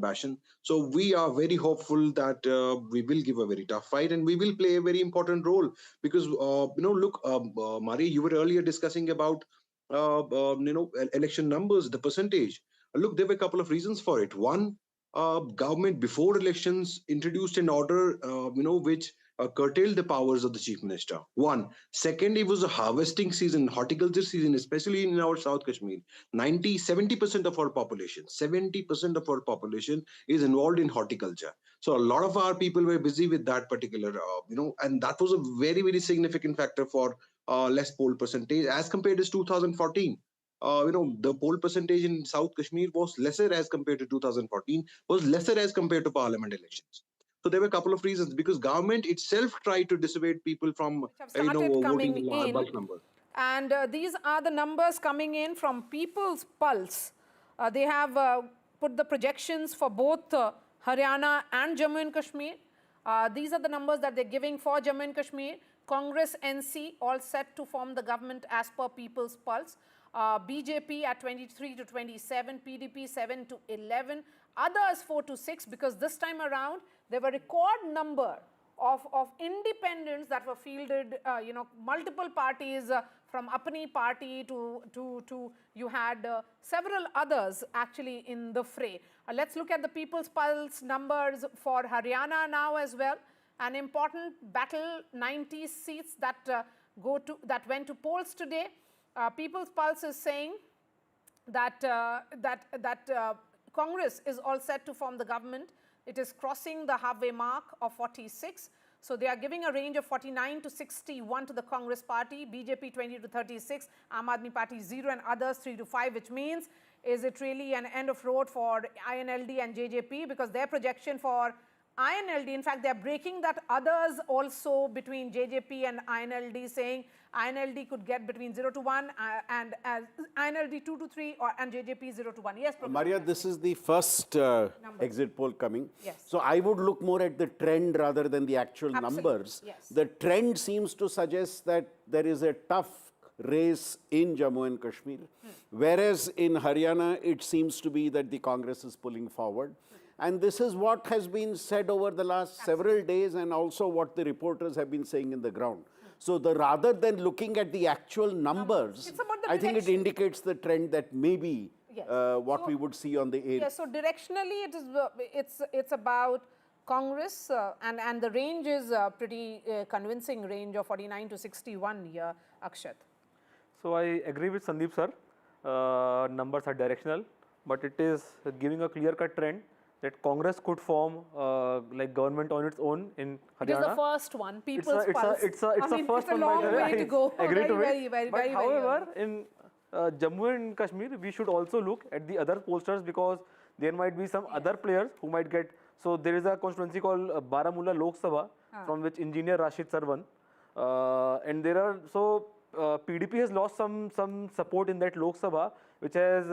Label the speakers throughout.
Speaker 1: bastion. So we are very hopeful that we will give a very tough fight and we will play a very important role because look, Mari, you were earlier discussing about election numbers, the percentage. Look, there were a couple of reasons for it. One, government before elections introduced an order, which curtailed the powers of the chief minister. One. Second, it was a harvesting season, horticulture season, especially in our South Kashmir. 70% of our population, 70% of our population is involved in horticulture. So a lot of our people were busy with that particular, and that was a very, very significant factor for less poll percentage as compared to 2014. The poll percentage in South Kashmir was lesser as compared to 2014, was lesser as compared to parliament elections. So there were a couple of reasons because government itself tried to dissuade people from,
Speaker 2: which have started
Speaker 1: voting
Speaker 2: coming
Speaker 1: in
Speaker 2: in.
Speaker 1: bulk numbers.
Speaker 2: And these are the numbers coming in from People's Pulse. They have put the projections for both Haryana and Jammu and Kashmir. These are the numbers that they're giving for Jammu and Kashmir. Congress, NC, all set to form the government as per People's Pulse. BJP at 23 to 27, PDP 7 to 11, others 4 to 6, because this time around there were record number of independents that were fielded, multiple parties from Apni party to you had several others actually in the fray. Let's look at the People's Pulse numbers for Haryana now as well. An important battle, 90 seats that went to polls today. People's Pulse is saying that Congress is all set to form the government. It is crossing the halfway mark of 46. So they are giving a range of 49 to 61 to the Congress party, BJP 20 to 36, Aam Aadmi Party 0 and others 3 to 5, which means is it really an end of road for INLD and JJP, because their projection for INLD, in fact, they are breaking that others also between JJP and INLD, saying INLD could get between 0 to 1 and INLD 2 to 3 and JJP 0 to 1. Yes, Professor.
Speaker 3: Maria, this is the first exit poll coming.
Speaker 2: Yes.
Speaker 3: So I would look more at the trend rather than the actual numbers.
Speaker 2: Yes.
Speaker 3: The trend seems to suggest that there is a tough race in Jammu and Kashmir, whereas in Haryana it seems to be that the Congress is pulling forward. And this is what has been said over the last several days and also what the reporters have been saying in the ground. So rather than looking at the actual numbers, I think it indicates the trend that maybe what we would see on the area.
Speaker 2: Yes, so directionally it's about Congress and the range is a pretty convincing range of 49 to 61 here, Akshat.
Speaker 4: So I agree with Sandeep sir, numbers are directional, but it is giving a clear-cut trend that Congress could form like government on its own in Haryana.
Speaker 2: It is the first one, People's Pulse.
Speaker 4: It's a first one.
Speaker 2: It's a long way to go.
Speaker 4: Agree to it.
Speaker 2: Very,
Speaker 4: however, in Jammu and Kashmir, we should also look at the other pollsters, because there might be some other players who might get. So there is a constituency called Baramulla Loksabha, from which engineer Rashid sir won, and there are PDP has lost some support in that Lok Sabha, which has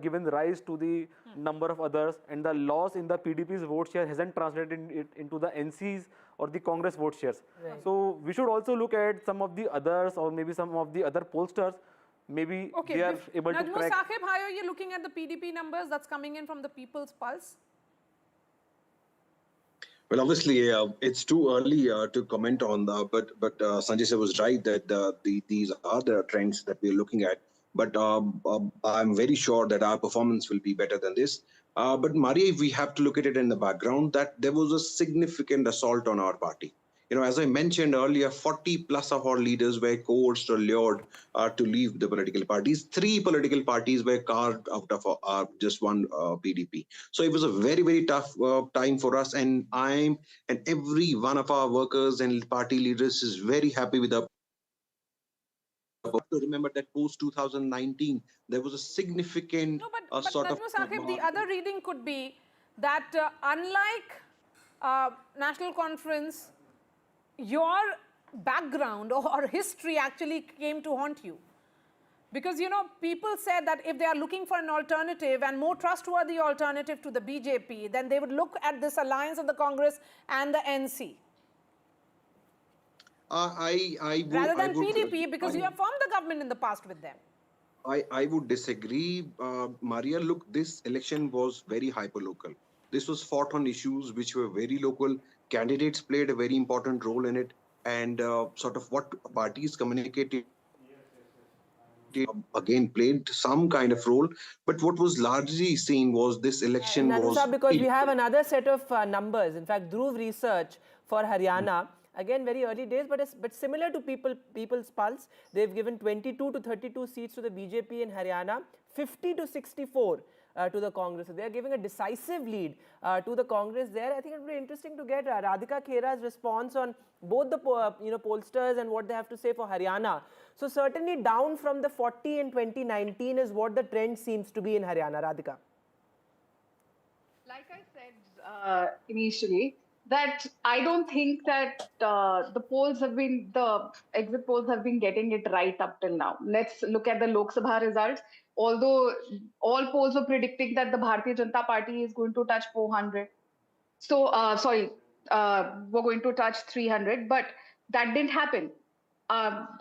Speaker 4: given rise to the number of others, and the loss in the PDP's vote share hasn't translated into the NC's or the Congress vote shares. Right. So we should also look at some of the others, or maybe some of the other pollsters. Maybe they are able to crack.
Speaker 2: Sahib, how are you looking at the PDP numbers that's coming in from the People's Pulse?
Speaker 1: Well, obviously, it's too early to comment on that, but Sanjay sir was right that these are the trends that we're looking at. But I'm very sure that our performance will be better than this. But Maria, we have to look at it in the background that there was a significant assault on our party. As I mentioned earlier, 40 plus of our leaders were coerced or lured to leave the political parties. 3 political parties were carved out of just one PDP. So it was a very, very tough time for us. And every one of our workers and party leaders is very happy with our. To remember that post 2019, there was a significant sort of.
Speaker 2: Sahib, the other reading could be that unlike National Conference, your background or history actually came to haunt you. Because, people said that if they are looking for an alternative and more trustworthy alternative to the BJP, then they would look at this alliance of the Congress and the NC. Rather than PDP, because you have formed the government in the past with them.
Speaker 1: I would disagree, Maria. Look, this election was very hyperlocal. This was fought on issues which were very local. Candidates played a very important role in it, and sort of what parties communicated again played some kind of role. But what was largely seen was this election was
Speaker 5: Nanusa, because we have another set of numbers. In fact, Dhruv research for Haryana, again very early days, but similar to People's Pulse, they've given 22 to 32 seats to the BJP in Haryana, 50 to 64 to the Congress. So they are giving a decisive lead to the Congress there. I think it would be interesting to get Radhika Khera's response on both the pollsters and what they have to say for Haryana. So certainly down from the 40 in 2019 is what the trend seems to be in Haryana. Radhika.
Speaker 6: Like I said initially, that I don't think that the exit polls have been getting it right up till now. Let's look at the Loksabha results. Although all polls were predicting that the Bharatiya Janata Party is going to touch 400. So, we're going to touch 300, but that didn't happen.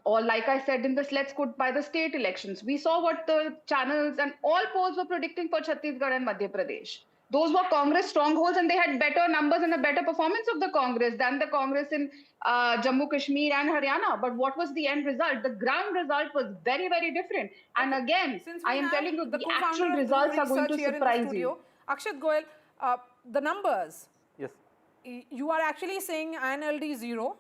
Speaker 6: Or like I said in this, let's go by the state elections. We saw what the channels and all polls were predicting for Chhattisgarh and Madhya Pradesh. Those were Congress strongholds, and they had better numbers and a better performance of the Congress than the Congress in Jammu Kashmir and Haryana. But what was the end result? The ground result was very, very different. And again, I am telling you, the actual results are going to surprise you.
Speaker 2: Akshat Goel, the numbers.
Speaker 4: Yes.
Speaker 2: You are actually saying INLD 0.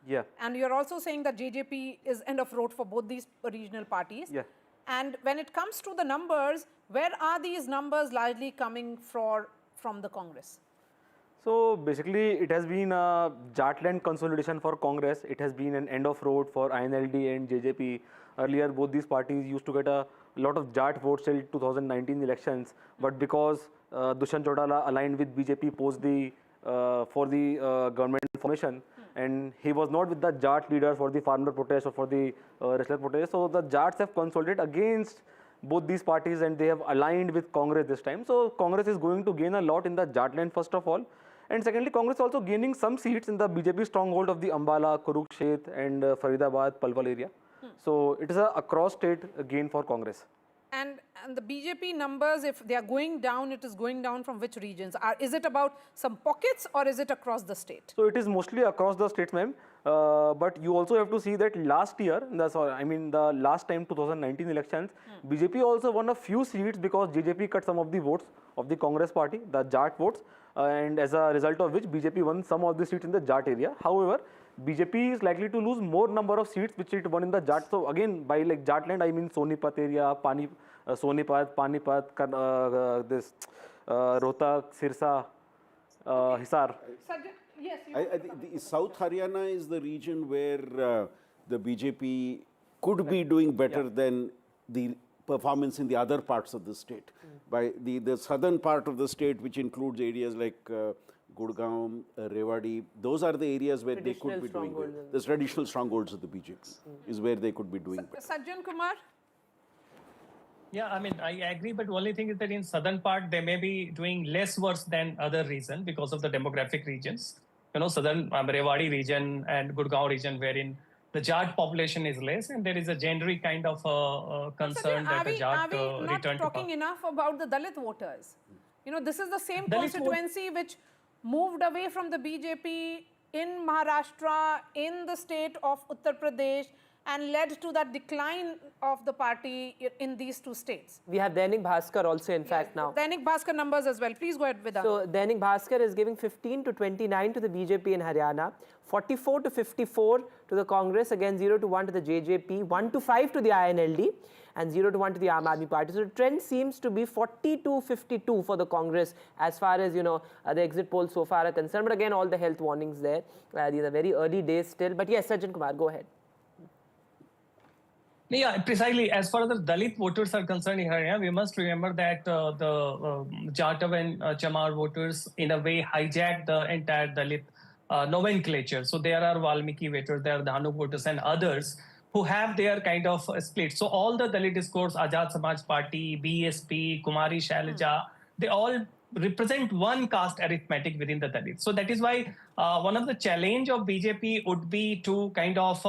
Speaker 4: Yeah.
Speaker 2: And you're also saying that JJP is end of road for both these regional parties.
Speaker 4: Yeah.
Speaker 2: And when it comes to the numbers, where are these numbers largely coming from the Congress?
Speaker 4: So basically, it has been a Jatland consolidation for Congress. It has been an end of road for INLD and JJP. Earlier, both these parties used to get a lot of Jat votes till 2019 elections. But because Dushyant Chautala aligned with BJP post the for the government formation, and he was not with the Jat leader for the farmer protest or for the wrestler protest. So the Jats have consolidated against both these parties, and they have aligned with Congress this time. So Congress is going to gain a lot in the Jatland first of all. And secondly, Congress also gaining some seats in the BJP stronghold of the Ambala, Kurukshetra and Faridabad, Palwal area. So it is a across state gain for Congress.
Speaker 2: And the BJP numbers, if they are going down, it is going down from which regions? Is it about some pockets or is it across the state?
Speaker 4: So it is mostly across the states, ma'am. But you also have to see that last year, the last time 2019 elections, BJP also won a few seats because JJP cut some of the votes of the Congress party, the Jat votes, and as a result of which BJP won some of the seats in the Jat area. However, BJP is likely to lose more number of seats which it won in the Jat. So again, by like Jatland, I mean Sonipat area, Sonipat, Panipat, Rohtak, Sirsa, Hisar.
Speaker 2: Yes.
Speaker 3: I think the South Haryana is the region where the BJP could be doing better than the performance in the other parts of the state. By the southern part of the state, which includes areas like Gurgaon, Rewari, those are the areas where they could be doing well. The traditional strongholds of the BJP is where they could be doing better.
Speaker 2: Sajjan Kumar?
Speaker 7: Yeah, I mean, I agree, but the only thing is that in southern part, they may be doing less worse than other regions because of the demographic regions. You know, southern Rewari region and Gurgaon region, wherein the Jat population is less, and there is a general kind of concern that the Jat return to power.
Speaker 2: Are we not talking enough about the Dalit voters? You know, this is the same
Speaker 7: Dalit
Speaker 2: constituency which moved away from the BJP in Maharashtra, in the state of Uttar Pradesh, and led to that decline of the party in these two states.
Speaker 5: We have Dainik Bhaskar also, in fact, now.
Speaker 2: Dainik Bhaskar numbers as well. Please go ahead with that.
Speaker 5: So, Dainik Bhaskar is giving 15 to 29 to the BJP in Haryana, 44 to 54 to the Congress, again 0 to 1 to the JJP, 1 to 5 to the INLD, and 0 to 1 to the Aam Aadmi Party. So, the trend seems to be 40 to 52 for the Congress as far as, the exit polls so far are concerned. But again, all the health warnings there. These are very early days still. But yes, Sajjan Kumar, go ahead.
Speaker 7: Yeah, precisely. As far as the Dalit voters are concerned in Haryana, we must remember that the Jatav and Chamar voters, in a way, hijacked the entire Dalit nomenclature. So there are Valmiki voters, there are Dhanuk voters and others who have their kind of split. So all the Dalit discourse, Azad Samaj Party, BSP, Kumari Shailaja, they all represent one caste arithmetic within the Dalit. So that is why one of the challenge of BJP would be to kind of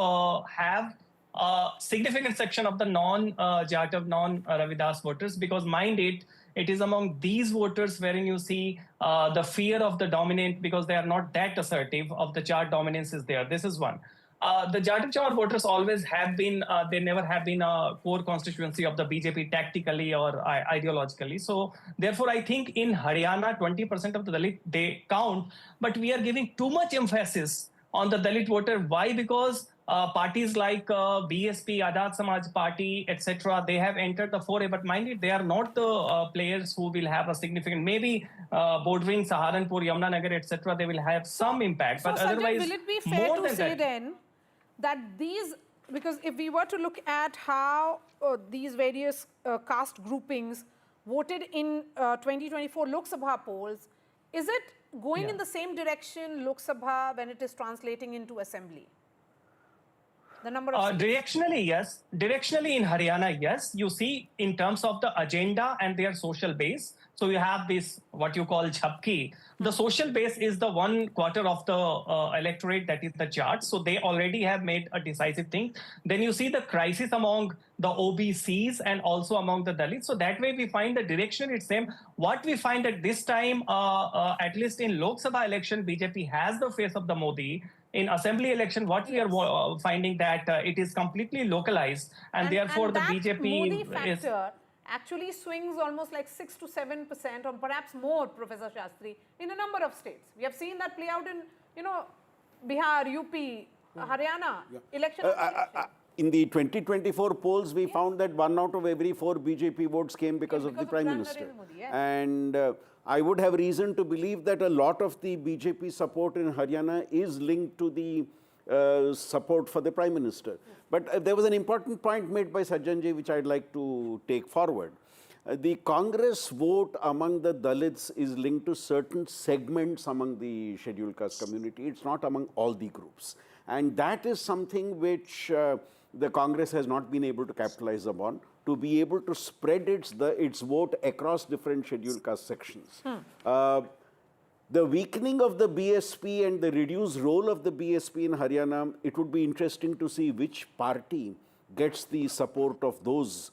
Speaker 7: have a significant section of the non-Jatav, non-Ravidas voters, because mind it, It is among these voters wherein you see the fear of the dominant, because they are not that assertive of the Jat dominance is there. This is one. The Jat and Chamar voters always have been, they never have been a core constituency of the BJP tactically or ideologically. So therefore, I think in Haryana, 20% of the Dalit, they count, but we are giving too much emphasis on the Dalit voter. Why? Because parties like BSP, Azad Samaj Party, etc., they have entered the foray. But mind it, they are not the players who will have a significant, maybe bordering Saharanpur, Yamunanagar, etc., they will have some impact.
Speaker 2: So,
Speaker 7: but
Speaker 2: Sajjan,
Speaker 7: otherwise,
Speaker 2: will it be fair
Speaker 7: more
Speaker 2: to
Speaker 7: than
Speaker 2: say
Speaker 7: that,
Speaker 2: then that these, because if we were to look at how these various caste groupings voted in 2024 Lok Sabha polls, is it going in the same direction Lok Sabha when it is translating into assembly? The number of seats?
Speaker 7: Directionally, yes. Directionally in Haryana, yes. You see, in terms of the agenda and their social base, so you have this, what you call Jhabki. The social base is the 1/4 of the electorate, that is the Jat. So they already have made a decisive thing. Then you see the crisis among the OBCs and also among the Dalits. So that way we find the direction is same. What we find at this time, at least in Lok Sabha election, BJP has the face of the Modi. In assembly election, what we are finding that it is completely localized, and therefore
Speaker 2: and
Speaker 7: the
Speaker 2: that
Speaker 7: BJP
Speaker 2: Modi
Speaker 7: is
Speaker 2: factor actually swings almost like 6 to 7% or perhaps more, Professor Shastri, in a number of states. We have seen that play out in, Bihar, UP, Haryana, election.
Speaker 3: In the 2024 polls, we found that 1 out of every 4 BJP votes came because of the Prime Minister.
Speaker 2: Modi, yes.
Speaker 3: And I would have reason to believe that a lot of the BJP support in Haryana is linked to the support for the Prime Minister. But there was an important point made by Sajjanji, which I'd like to take forward. The Congress vote among the Dalits is linked to certain segments among the scheduled caste community. It's not among all the groups. And that is something which the Congress has not been able to capitalize upon, to be able to spread its vote across different scheduled caste sections. The weakening of the BSP and the reduced role of the BSP in Haryana, it would be interesting to see which party gets the support of those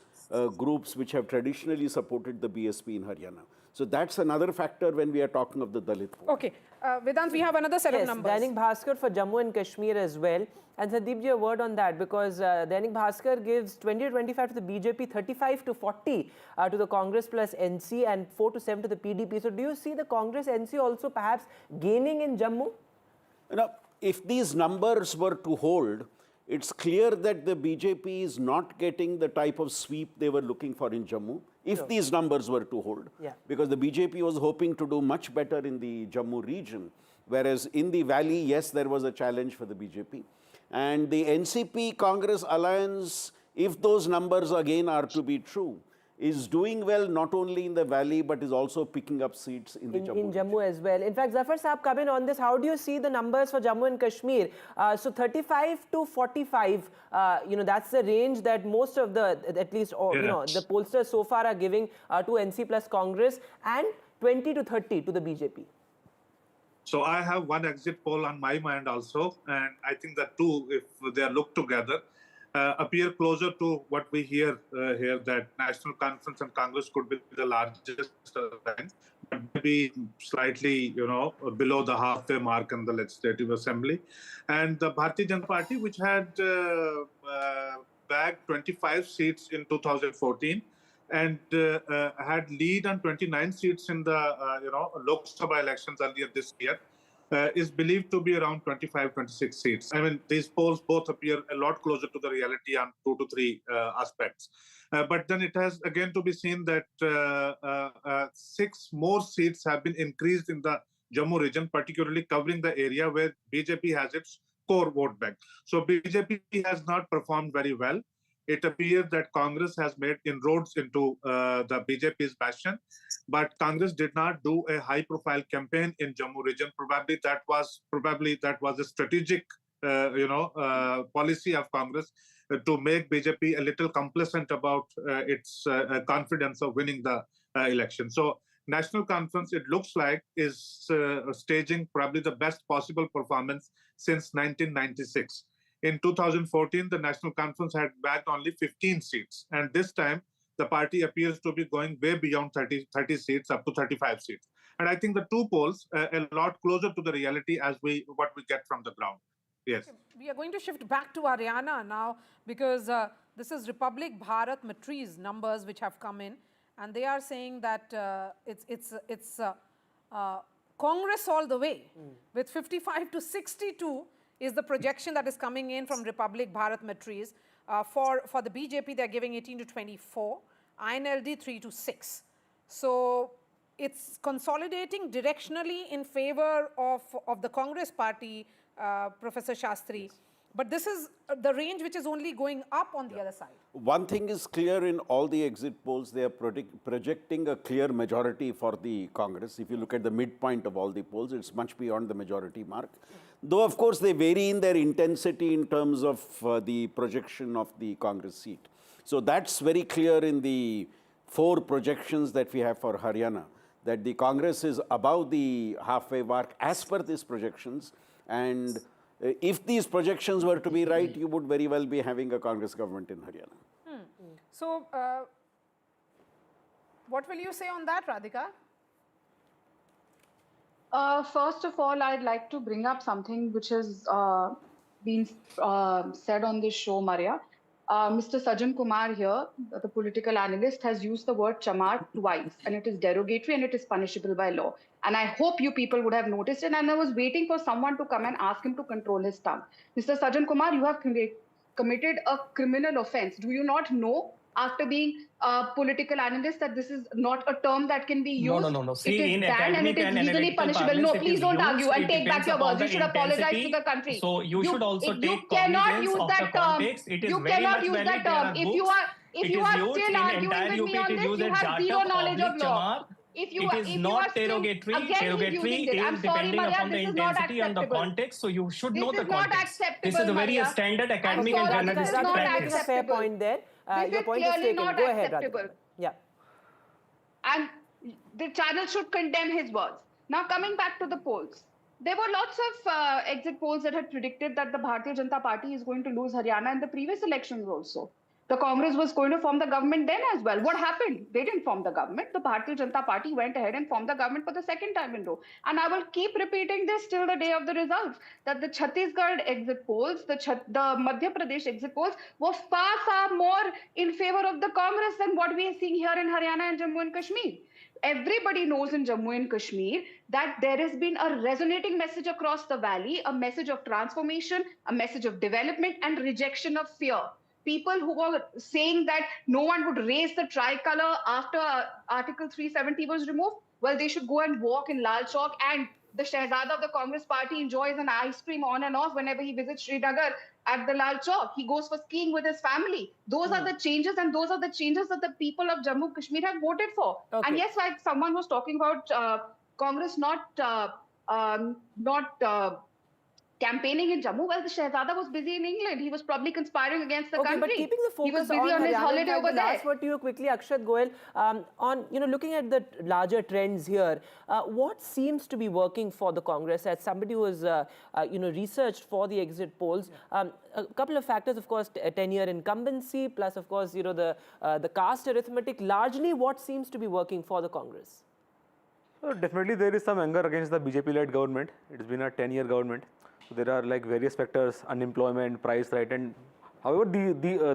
Speaker 3: groups which have traditionally supported the BSP in Haryana. So that's another factor when we are talking of the Dalit vote.
Speaker 2: Okay. Vedant, we have another set of numbers.
Speaker 5: Dainik Bhaskar for Jammu and Kashmir as well. And Sandeep ji, a word on that, because Dainik Bhaskar gives 20 to 25 to the BJP, 35 to 40 to the Congress plus NC, and 4 to 7 to the PDP. So do you see the Congress NC also perhaps gaining in Jammu?
Speaker 3: If these numbers were to hold, it's clear that the BJP is not getting the type of sweep they were looking for in Jammu, if these numbers were to hold. Because the BJP was hoping to do much better in the Jammu region, whereas in the valley, yes, there was a challenge for the BJP. And the NCP Congress alliance, if those numbers again are to be true, is doing well not only in the valley but is also picking up seats in the Jammu.
Speaker 5: In Jammu as well. In fact, Zafar Saab, come in on this. How do you see the numbers for Jammu and Kashmir? So 35 to 45, that's the range that most of the, at least, the pollsters so far are giving to NC plus Congress, and 20 to 30 to the BJP.
Speaker 8: So I have one exit poll on my mind also, and I think the two, if they are looked together, appear closer to what we hear here, that National Conference and Congress could be the largest rank, but maybe slightly, below the halfway mark in the Legislative Assembly. And the Bharatiya Janata Party, which had bagged 25 seats in 2014, and had lead on 29 seats in the Lok Sabha elections earlier this year, is believed to be around 25, 26 seats. I mean, these polls both appear a lot closer to the reality on 2 to 3 aspects. But then it has again to be seen that 6 more seats have been increased in the Jammu region, particularly covering the area where BJP has its core vote bank. So BJP has not performed very well. It appears that Congress has made inroads into the BJP's bastion, but Congress did not do a high-profile campaign in Jammu region. Probably that was a strategic, policy of Congress to make BJP a little complacent about its confidence of winning the election. So National Conference, it looks like, is staging probably the best possible performance since 1996. In 2014, the National Conference had bagged only 15 seats. And this time, the party appears to be going way beyond 30 seats, up to 35 seats. And I think the two polls a lot closer to the reality as what we get from the ground. Yes.
Speaker 2: Okay, we are going to shift back to Haryana now because this is Republic Bharat Matri's numbers which have come in, and they are saying that it's Congress all the way with 55 to 62 is the projection that is coming in from Republic Bharat Matri's. For the BJP, they're giving 18 to 24, INLD 3 to 6. So it's consolidating directionally in favor of the Congress party, Professor Shastri. But this is the range which is only going up on the other side.
Speaker 3: One thing is clear in all the exit polls, they are projecting a clear majority for the Congress. If you look at the midpoint of all the polls, it's much beyond the majority mark. Though, of course, they vary in their intensity in terms of the projection of the Congress seat. So that's very clear in the 4 projections that we have for Haryana, that the Congress is above the halfway mark as per these projections. And if these projections were to be right, you would very well be having a Congress government in Haryana.
Speaker 2: So what will you say on that, Radhika?
Speaker 6: First of all, I'd like to bring up something which has been said on this show, Maria. Mr. Sajjan Kumar here, the political analyst, has used the word chamar twice, and it is derogatory and it is punishable by law. And I hope you people would have noticed it, and I was waiting for someone to come and ask him to control his tongue. Mr. Sajjan Kumar, you have committed a criminal offense. Do you not know, after being a political analyst, that this is not a term that can be used?
Speaker 7: No. See,
Speaker 6: it is
Speaker 7: in
Speaker 6: banned and it is
Speaker 7: academic and
Speaker 6: legally
Speaker 7: analytical
Speaker 6: punishable. No,
Speaker 7: parlance, it
Speaker 6: please
Speaker 7: is
Speaker 6: don't
Speaker 7: used.
Speaker 6: argue and
Speaker 7: It
Speaker 6: take back
Speaker 7: depends
Speaker 6: your
Speaker 7: upon
Speaker 6: words. You
Speaker 7: the
Speaker 6: should apologize to
Speaker 7: intensity.
Speaker 6: the country.
Speaker 7: So you should also
Speaker 6: you
Speaker 7: take
Speaker 6: cannot
Speaker 7: cognizance
Speaker 6: use
Speaker 7: of
Speaker 6: that
Speaker 7: the
Speaker 6: term.
Speaker 7: context. It is
Speaker 6: You
Speaker 7: very
Speaker 6: cannot
Speaker 7: much
Speaker 6: use
Speaker 7: valid.
Speaker 6: that
Speaker 7: There
Speaker 6: term.
Speaker 7: are
Speaker 6: If
Speaker 7: books.
Speaker 6: you are
Speaker 7: It
Speaker 6: still
Speaker 7: is used
Speaker 6: arguing
Speaker 7: in
Speaker 6: with
Speaker 7: entire
Speaker 6: me
Speaker 7: UP.
Speaker 6: on
Speaker 7: It is
Speaker 6: this,
Speaker 7: used
Speaker 6: you
Speaker 7: as
Speaker 6: have zero
Speaker 7: jata,
Speaker 6: knowledge of
Speaker 7: oblique,
Speaker 6: law.
Speaker 7: chamar.
Speaker 6: If you
Speaker 7: It
Speaker 6: are,
Speaker 7: is
Speaker 6: if you
Speaker 7: not
Speaker 6: are still,
Speaker 7: derogatory.
Speaker 6: again, he's
Speaker 7: Derogatory
Speaker 6: using this. I'm
Speaker 7: is
Speaker 6: sorry,
Speaker 7: depending
Speaker 6: Maria,
Speaker 7: upon the
Speaker 6: this is not
Speaker 7: intensity and the
Speaker 6: acceptable.
Speaker 7: context. So you should
Speaker 6: This
Speaker 7: know the
Speaker 6: is not
Speaker 7: context. This
Speaker 6: acceptable,
Speaker 7: is a very
Speaker 6: Maria.
Speaker 7: standard
Speaker 6: I'm
Speaker 7: academic
Speaker 6: sorry,
Speaker 7: and
Speaker 6: this
Speaker 7: journalistic
Speaker 6: is not
Speaker 5: Radhika, making a
Speaker 7: practice.
Speaker 5: fair
Speaker 6: acceptable.
Speaker 5: point there.
Speaker 6: This
Speaker 5: Your
Speaker 6: is
Speaker 5: point is
Speaker 6: clearly
Speaker 5: taken.
Speaker 6: not
Speaker 5: Go ahead,
Speaker 6: acceptable.
Speaker 5: Radhika. Yeah.
Speaker 6: And the channel should condemn his words. Now, coming back to the polls, there were lots of exit polls that had predicted that the Bharatiya Janata Party is going to lose Haryana in the previous elections also. The Congress was going to form the government then as well. What happened? They didn't form the government. The Bharatiya Janata Party went ahead and formed the government for the second time in a row. And I will keep repeating this till the day of the results, that the Chhattisgarh exit polls, the Madhya Pradesh exit polls were far, far more in favor of the Congress than what we are seeing here in Haryana and Jammu and Kashmir. Everybody knows in Jammu and Kashmir that there has been a resonating message across the valley, a message of transformation, a message of development and rejection of fear. People who were saying that no one would raise the tricolor after Article 370 was removed, well, they should go and walk in Lal Chowk, and the Shehzada of the Congress party enjoys an ice cream on and off whenever he visits Srinagar at the Lal Chowk. He goes for skiing with his family. Those are the changes, and those are the changes that the people of Jammu Kashmir have voted for.
Speaker 5: Okay.
Speaker 6: And yes, like someone was talking about Congress not campaigning in Jammu. Well, the Shehzada was busy in England. He was probably conspiring against the
Speaker 5: Okay,
Speaker 6: country.
Speaker 5: but keeping the focus
Speaker 6: he was busy on his
Speaker 5: Haryana,
Speaker 6: holiday over
Speaker 5: the
Speaker 6: there.
Speaker 5: last word to you quickly, Akshat Goel, on looking at the larger trends here, what seems to be working for the Congress? As somebody who has researched for the exit polls, a couple of factors, of course, 10-year incumbency, plus of course the caste arithmetic. Largely, what seems to be working for the Congress?
Speaker 4: Definitely there is some anger against the BJP-led government. It's been a 10-year government. So there are like various factors, unemployment, price, right? And however,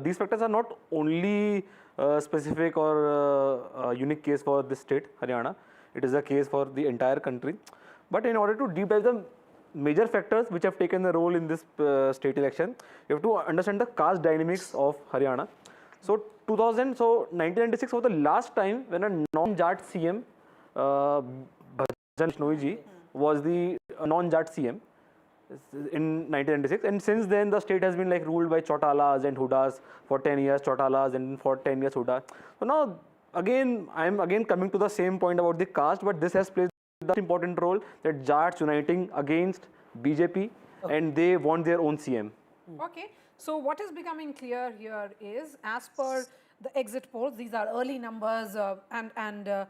Speaker 4: these factors are not only specific or unique case for this state, Haryana. It is a case for the entire country. But in order to deep dive the major factors which have taken the role in this state election, you have to understand the caste dynamics of Haryana. So 1996 was the last time when a non-Jat CM, Bhajan Bishnoi ji, was the non-Jat CM in 1996, and since then the state has been like ruled by Chautalas and Hoodas for 10 years, Chautalas, and for 10 years Hooda. So now again, I am again coming to the same point about the caste, but this has played the important role that Jats uniting against BJP, and they want their own CM.
Speaker 2: Okay, so what is becoming clear here is, as per the exit polls, these are early numbers, and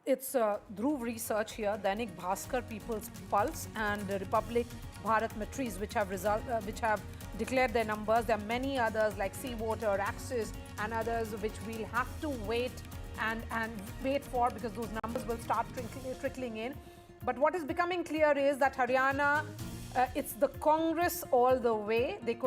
Speaker 2: it's Dhruv Research here, Dainik Bhaskar, People's Pulse, and Republic Bharat Matriz, which have declared their numbers. There are many others like Seawater, Axis and others which we'll have to wait and wait for, because those numbers will start trickling in. But what is becoming clear is that Haryana, it's the Congress all the way. They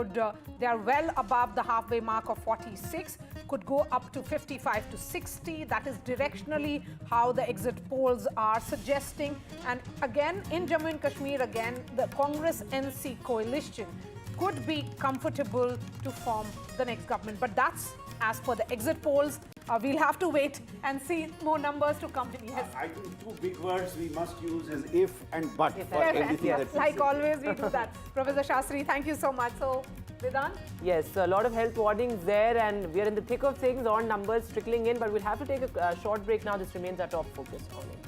Speaker 2: are well above the halfway mark of 46, could go up to 55 to 60. That is directionally how the exit polls are suggesting. And again, in Jammu and Kashmir, again, the Congress-NC coalition could be comfortable to form the next government. But that's as per the exit polls. We'll have to wait and see more numbers to come. Yes.
Speaker 3: I think two big words we must use is if and but for everything that we
Speaker 2: like
Speaker 3: say.
Speaker 2: always, we do that. Professor Shastri, thank you so much. So, Vedant?
Speaker 5: Yes, a lot of health warnings there, and we are in the thick of things on numbers trickling in, but we'll have to take a short break now. This remains our top focus on it.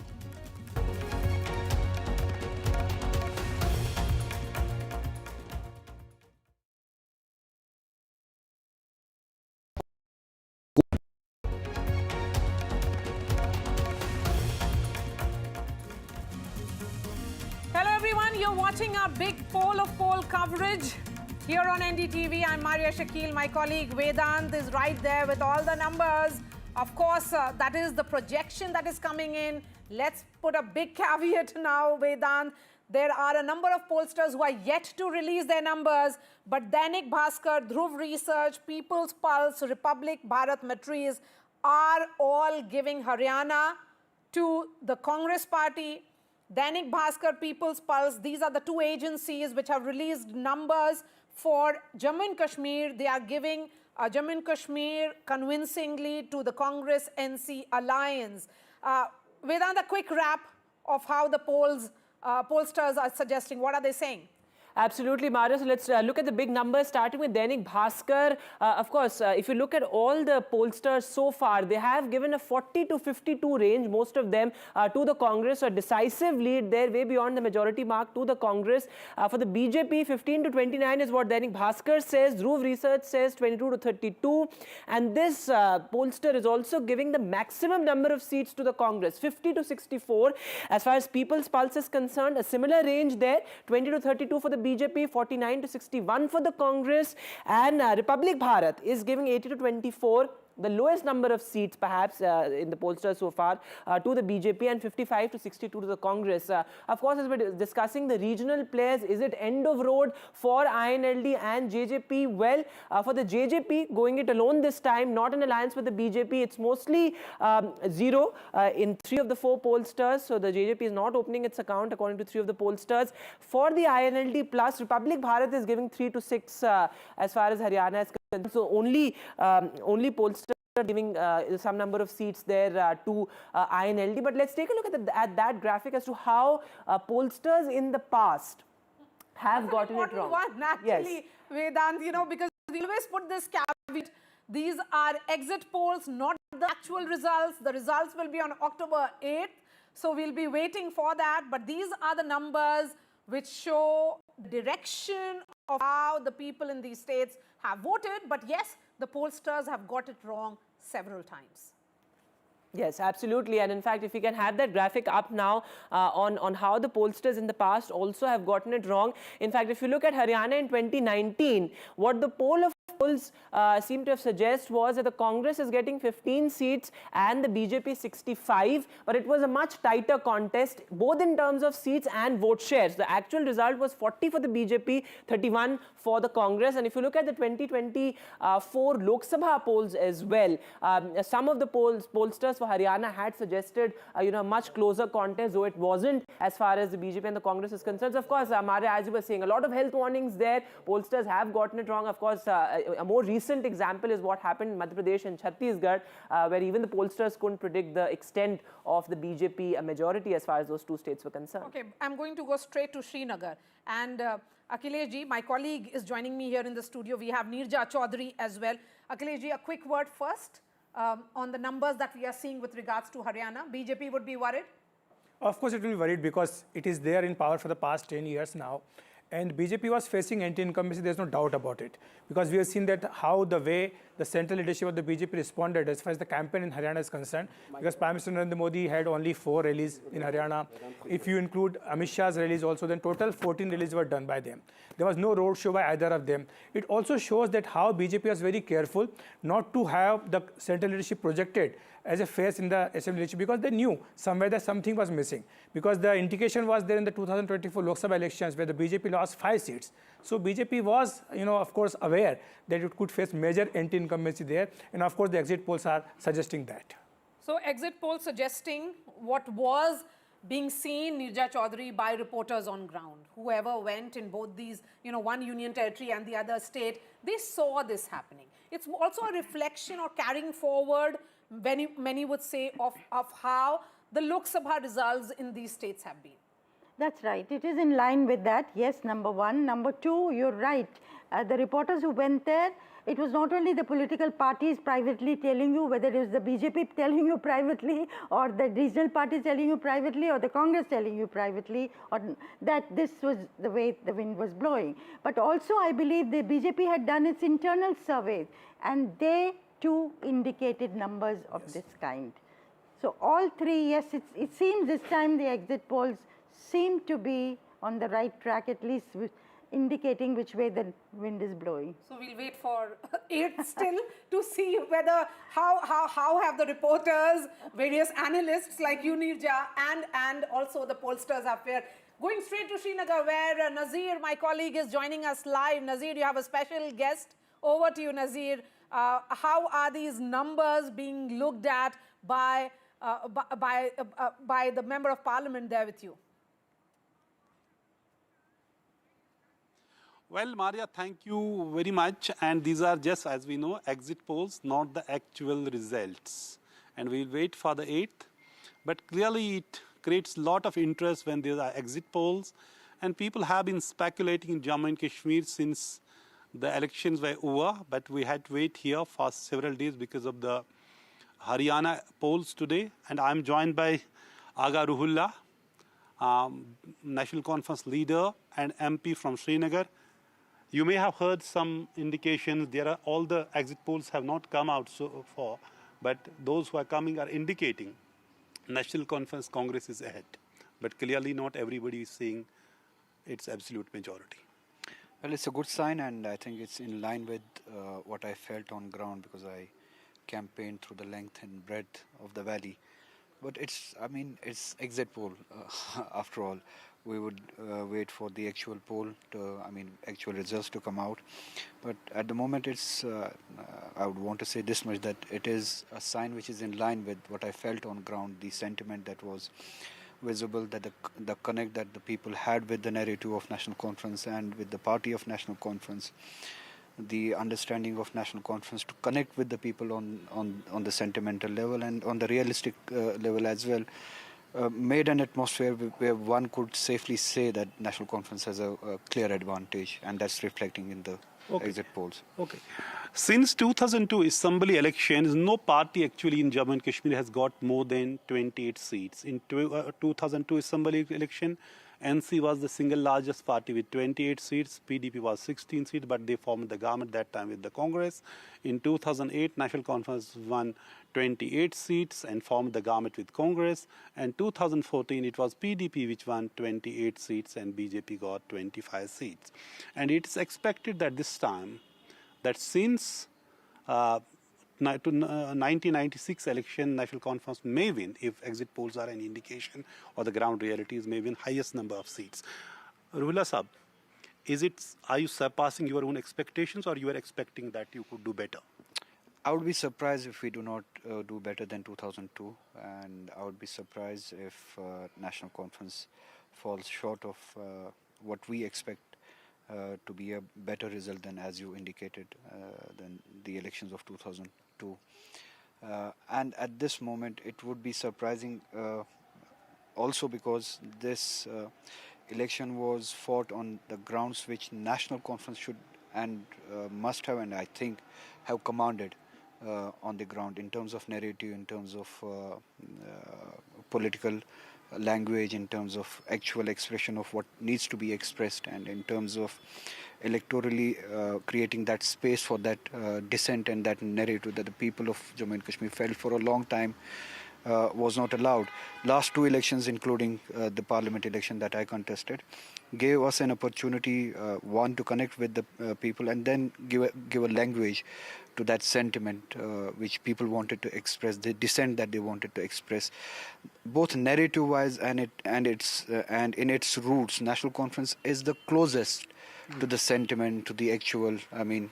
Speaker 2: Hello everyone, you're watching our big poll of poll coverage here on NDTV. I'm Maria Shakil. My colleague Vedant is right there with all the numbers. Of course, that is the projection that is coming in. Let's put a big caveat now, Vedant. There are a number of pollsters who are yet to release their numbers, but Dainik Bhaskar, Dhruv Research, People's Pulse, Republic, Bharat Matriz are all giving Haryana to the Congress party. Dainik Bhaskar, People's Pulse, these are the two agencies which have released numbers for Jammu and Kashmir. They are giving Jammu and Kashmir convincingly to the Congress-NC alliance. Vedant, a quick wrap of how the pollsters are suggesting. What are they saying?
Speaker 5: Absolutely, Mario. So let's look at the big numbers, starting with Dainik Bhaskar. Of course, if you look at all the pollsters so far, they have given a 40 to 52 range, most of them to the Congress. So a decisive lead there, way beyond the majority mark to the Congress. For the BJP, 15 to 29 is what Dainik Bhaskar says. Dhruv Research says 22 to 32. And this pollster is also giving the maximum number of seats to the Congress, 50 to 64. As far as People's Pulse is concerned, a similar range there, 20 to 32 for the BJP, 49 to 61 for the Congress, and Republic Bharat is giving 80 to 24. The lowest number of seats perhaps in the pollsters so far to the BJP, and 55 to 62 to the Congress. Of course, as we're discussing the regional players, is it end of road for INLD and JJP? Well, for the JJP, going it alone this time, not an alliance with the BJP, it's mostly 0 in 3 of the 4 pollsters. So the JJP is not opening its account according to 3 of the pollsters. For the INLD plus, Republic Bharat is giving 3 to 6 as far as Haryana is concerned. So only pollsters giving some number of seats there to INLD. But let's take a look at that graphic as to how pollsters in the past have gotten it wrong.
Speaker 2: One, actually, yes. Vedant, because we always put this caveat, these are exit polls, not the actual results. The results will be on October 8th. So we'll be waiting for that. But these are the numbers which show direction of how the people in these states have voted. But yes, the pollsters have got it wrong several times.
Speaker 5: Yes, absolutely. And in fact, if we can have that graphic up now on how the pollsters in the past also have gotten it wrong. In fact, if you look at Haryana in 2019, what the polls seem to have suggested was that the Congress is getting 15 seats and the BJP 65, but it was a much tighter contest, both in terms of seats and vote shares. The actual result was 40 for the BJP, 31 for the Congress. And if you look at the 2024 Lok Sabha polls as well, some of the pollsters for Haryana had suggested a much closer contest, though it wasn't as far as the BJP and the Congress is concerned. So of course, Maria, as you were saying, a lot of health warnings there. Pollsters have gotten it wrong. Of course, a more recent example is what happened in Madhya Pradesh and Chhattisgarh, where even the pollsters couldn't predict the extent of the BJP majority as far as those 2 states were concerned.
Speaker 2: Okay, I'm going to go straight to Srinagar. And Akhilesh ji, my colleague, is joining me here in the studio. We have Neerja Chaudhary as well. Akhilesh ji, a quick word first on the numbers that we are seeing with regards to Haryana. BJP would be worried?
Speaker 9: Of course, it will be worried because it is there in power for the past 10 years now. And BJP was facing anti-incumbency, there's no doubt about it. Because we have seen that how the way the central leadership of the BJP responded as far as the campaign in Haryana is concerned, because Prime Minister Narendra Modi had only 4 rallies in Haryana. If you include Amit Shah's rallies also, then total 14 rallies were done by them. There was no road show by either of them. It also shows that how BJP was very careful not to have the central leadership projected as a face in the assembly election, because they knew somewhere that something was missing. Because the indication was there in the 2024 Loksabha elections where the BJP lost 5 seats. So BJP was, of course, aware that it could face major anti-incumbency there. And of course, the exit polls are suggesting that.
Speaker 2: So exit polls suggesting what was being seen, Nirja Chaudhary, by reporters on ground. Whoever went in both these, one union territory and the other state, they saw this happening. It's also a reflection or carrying forward, many would say, of how the Lok Sabha results in these states have been.
Speaker 10: That's right. It is in line with that. Yes, number one. Number two, you're right. The reporters who went there, it was not only the political parties privately telling you, whether it was the BJP telling you privately, or the regional parties telling you privately, or the Congress telling you privately, or that this was the way the wind was blowing. But also, I believe the BJP had done its internal surveys, and they too indicated numbers of this kind. So all three, yes, it seems this time the exit polls seem to be on the right track, at least with indicating which way the wind is blowing.
Speaker 2: So we'll wait for it still to see whether how have the reporters, various analysts like you, Nirja, and also the pollsters up here. Going straight to Srinagar, where Nazir, my colleague, is joining us live. Nazir, you have a special guest. Over to you, Nazir. How are these numbers being looked at by the Member of Parliament there with you?
Speaker 11: Well, Maria, thank you very much. And these are just, as we know, exit polls, not the actual results. And we'll wait for the 8th. But clearly, it creates a lot of interest when there are exit polls. And people have been speculating in Jammu and Kashmir since the elections were over. But we had to wait here for several days because of the Haryana polls today. And I'm joined by Aga Ruhullah, National Conference leader and MP from Srinagar. You may have heard some indications. All the exit polls have not come out so far, but those who are coming are indicating National Conference Congress is ahead. But clearly not everybody is saying it's absolute majority.
Speaker 12: Well, it's a good sign, and I think it's in line with what I felt on ground, because I campaigned through the length and breadth of the valley. But it's exit poll after all. We would wait for the actual poll actual results to come out. But at the moment, it's I would want to say this much, that it is a sign which is in line with what I felt on ground, the sentiment that was visible, that the connect that the people had with the narrative of National Conference and with the party of National Conference, the understanding of National Conference to connect with the people on the sentimental level and on the realistic level as well. Made an atmosphere where one could safely say that National Conference has a clear advantage, and that's reflecting in the exit polls.
Speaker 11: Okay. Since 2002 Assembly elections, no party actually in Jammu and Kashmir has got more than 28 seats. In 2002 Assembly election, NC was the single largest party with 28 seats. PDP was 16 seats, but they formed the government that time with the Congress. In 2008, National Conference won 28 seats and formed the government with Congress. And 2014, it was PDP which won 28 seats and BJP got 25 seats. And it is expected that this time, that since 1996 election, National Conference may win, if exit polls are any indication, or the ground realities, may win highest number of seats. Ruhullah Sahab, are you surpassing your own expectations, or you are expecting that you could do better?
Speaker 12: I would be surprised if we do not do better than 2002, and I would be surprised if National Conference falls short of what we expect to be a better result than, as you indicated, than the elections of 2002. And at this moment, it would be surprising also because this election was fought on the grounds which National Conference should and must have, and I think have commanded on the ground in terms of narrative, in terms of political language, in terms of actual expression of what needs to be expressed, and in terms of electorally creating that space for that dissent and that narrative that the people of Jammu and Kashmir felt for a long time was not allowed. Last two elections, including the parliament election that I contested, gave us an opportunity, one, to connect with the people, and then give a language to that sentiment which people wanted to express, the dissent that they wanted to express, both narrative-wise and in its roots. National Conference is the closest to the sentiment, to the actual, the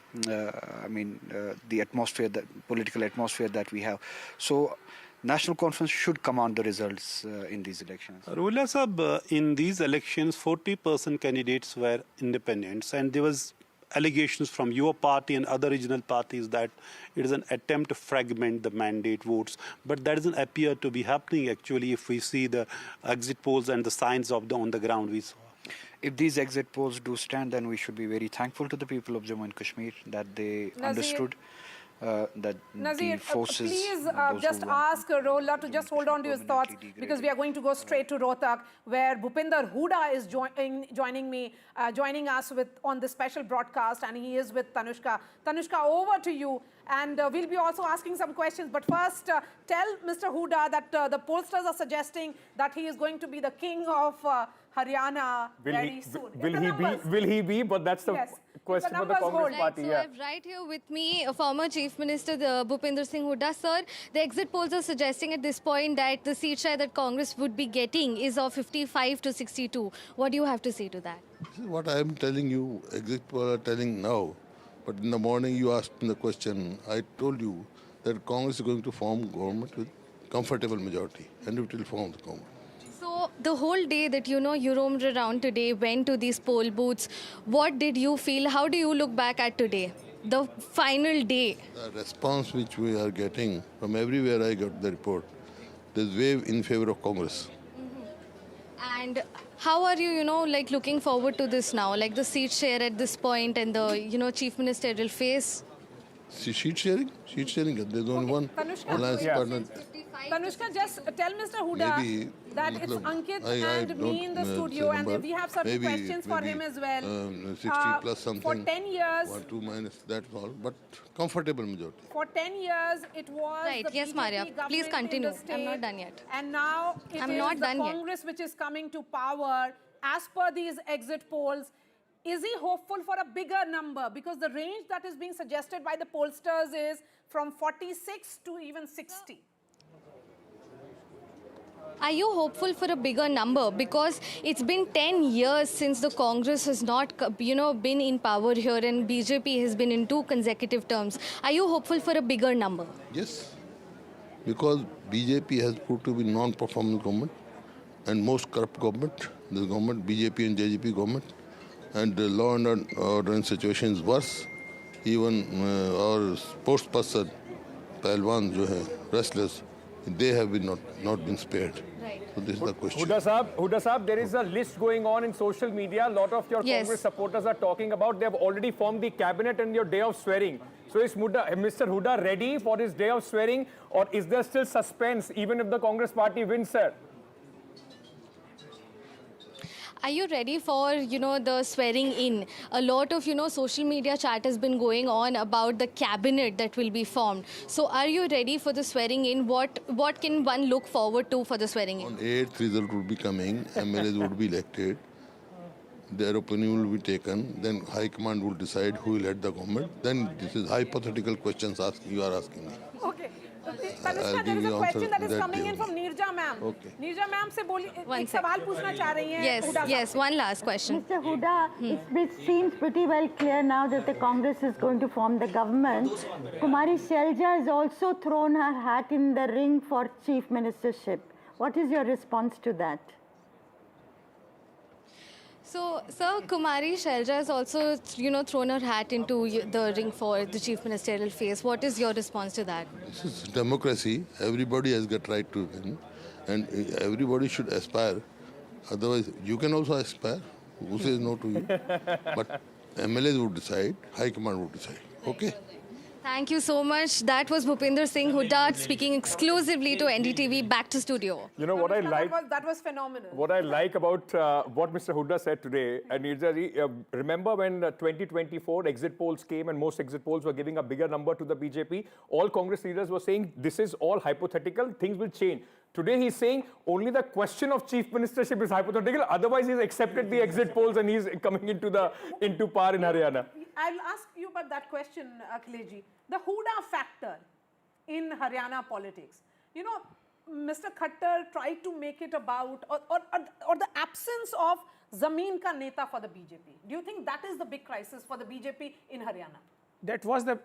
Speaker 12: atmosphere, the political atmosphere that we have. So, National Conference should command the results in these elections.
Speaker 11: Rula Sahab, in these elections, 40% candidates were independents, and there was allegations from your party and other regional parties that it is an attempt to fragment the mandate votes. But that doesn't appear to be happening actually if we see the exit polls and the signs of on the ground we saw.
Speaker 12: If these exit polls do stand, then we should be very thankful to the people of Jammu and Kashmir that they understood that
Speaker 2: Nazir,
Speaker 12: the forces...
Speaker 2: please just ask Rola to just hold on to his thoughts, because we are going to go straight to Rohtak, where Bhupinder Hooda is joining us on this special broadcast, and he is with Tanushka. Tanushka, over to you, and we'll be also asking some questions. But first, tell Mr. Hooda that the pollsters are suggesting that he is going to be the king of Haryana very soon.
Speaker 13: Will he be? But that's the question for the Congress party.
Speaker 14: So I have right here with me former Chief Minister Bhupinder Singh Hooda. Sir, the exit polls are suggesting at this point that the seat share that Congress would be getting is of 55 to 62. What do you have to say to that?
Speaker 15: This is what I am telling you, exit polls are telling now. But in the morning you asked me the question, I told you that Congress is going to form government with comfortable majority, and it will form the government.
Speaker 14: So the whole day that you roamed around today, went to these poll booths, what did you feel? How do you look back at today, the final day?
Speaker 15: The response which we are getting from everywhere I got the report, there's wave in favor of Congress.
Speaker 14: And how are you, looking forward to this now, like the seat share at this point and the, chief ministerial phase?
Speaker 15: Seat sharing? Seat sharing. There's only one alliance partner.
Speaker 2: Tanushka, just tell Mr. Hooda that it's Ankit and me in the studio, and we have certain questions for him as well.
Speaker 15: 60 plus something.
Speaker 2: For 10 years.
Speaker 15: 1, 2 minus, that's all. But comfortable majority.
Speaker 2: For 10 years, it was
Speaker 14: right.
Speaker 2: the
Speaker 14: Yes,
Speaker 2: BJP
Speaker 14: Maria. Please continue.
Speaker 2: I'm
Speaker 14: not done yet.
Speaker 2: And now it is the Congress which is coming to power. As per these exit polls, is he hopeful for a bigger number? Because the range that is being suggested by the pollsters is from 46 to even 60.
Speaker 14: Are you hopeful for a bigger number? Because it's been 10 years since the Congress has not, been in power here, and BJP has been in 2 consecutive terms. Are you hopeful for a bigger number?
Speaker 15: Yes, because BJP has proved to be non-performing government and most corrupt government. This government, BJP and JJP government, and the law and order situation is worse. Even our sports person, Pahalwan, wrestlers, they have been not been spared.
Speaker 14: Right.
Speaker 15: So this is the question.
Speaker 13: Hooda Saab, there is a list going on in social media. A lot of your Congress supporters are talking about they have already formed the cabinet and your day of swearing. So is Mr. Hooda ready for his day of swearing, or is there still suspense even if the Congress party wins, sir?
Speaker 14: Are you ready for, the swearing in? A lot of, social media chat has been going on about the cabinet that will be formed. So are you ready for the swearing in? What can one look forward to for the swearing in?
Speaker 15: On 8th result would be coming, MLAs would be elected, their opinion will be taken, then High Command will decide who will head the government. Then this is hypothetical questions you are asking me.
Speaker 2: Okay. Tanushka, there is a question that is coming in from Neerja ma'am.
Speaker 15: Okay.
Speaker 2: Neerja ma'am se ek sawal पूछना चाह रही हैं.
Speaker 14: Yes, one last question.
Speaker 10: Mr. Hooda, it seems pretty well clear now that the Congress is going to form the government. Kumari Shelja has also thrown her hat in the ring for chief ministership. What is your response to that?
Speaker 14: So, Sir, Kumari Shelja has also, thrown her hat into the ring for the chief ministerial phase. What is your response to that?
Speaker 15: This is democracy. Everybody has got right to win, and everybody should aspire. Otherwise, you can also aspire. Who says no to you? But MLAs would decide, High Command would decide. Okay?
Speaker 14: Thank you so much. That was Bhupinder Singh Hooda speaking exclusively to NDTV. Back to studio.
Speaker 13: You know what I like?
Speaker 2: That was phenomenal.
Speaker 13: What I like about what Mr. Hooda said today, and remember when 2024 exit polls came and most exit polls were giving a bigger number to the BJP, all Congress leaders were saying this is all hypothetical, things will change. Today he's saying only the question of chief ministership is hypothetical, otherwise he's accepted the exit polls and he's coming into power in Haryana.
Speaker 2: I'll ask you about that question, Akhilesh. The Hooda factor in Haryana politics. You know, Mr. Khattar tried to make it about, or the absence of Zameen ka Neta for the BJP. Do you think that is the big crisis for the BJP in Haryana?
Speaker 9: That was the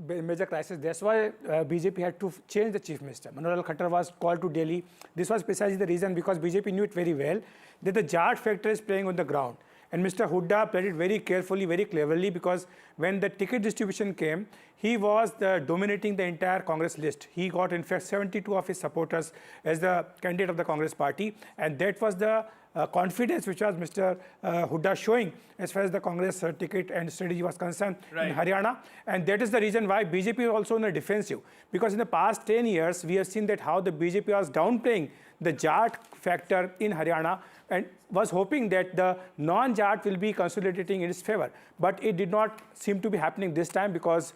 Speaker 9: major crisis. That's why BJP had to change the chief minister. Manohar Khattar was called to Delhi. This was precisely the reason, because BJP knew it very well that the Jat factor is playing on the ground. And Mr. Hooda played it very carefully, very cleverly, because when the ticket distribution came, he was dominating the entire Congress list. He got, in fact, 72 of his supporters as the candidate of the Congress party. And that was the confidence which was Mr. Hooda showing as far as the Congress ticket and strategy was concerned in Haryana. And that is the reason why BJP is also on the defensive. Because in the past 10 years, we have seen that how the BJP was downplaying the Jat factor in Haryana and was hoping that the non-Jat will be consolidating in its favor. But it did not seem to be happening this time, because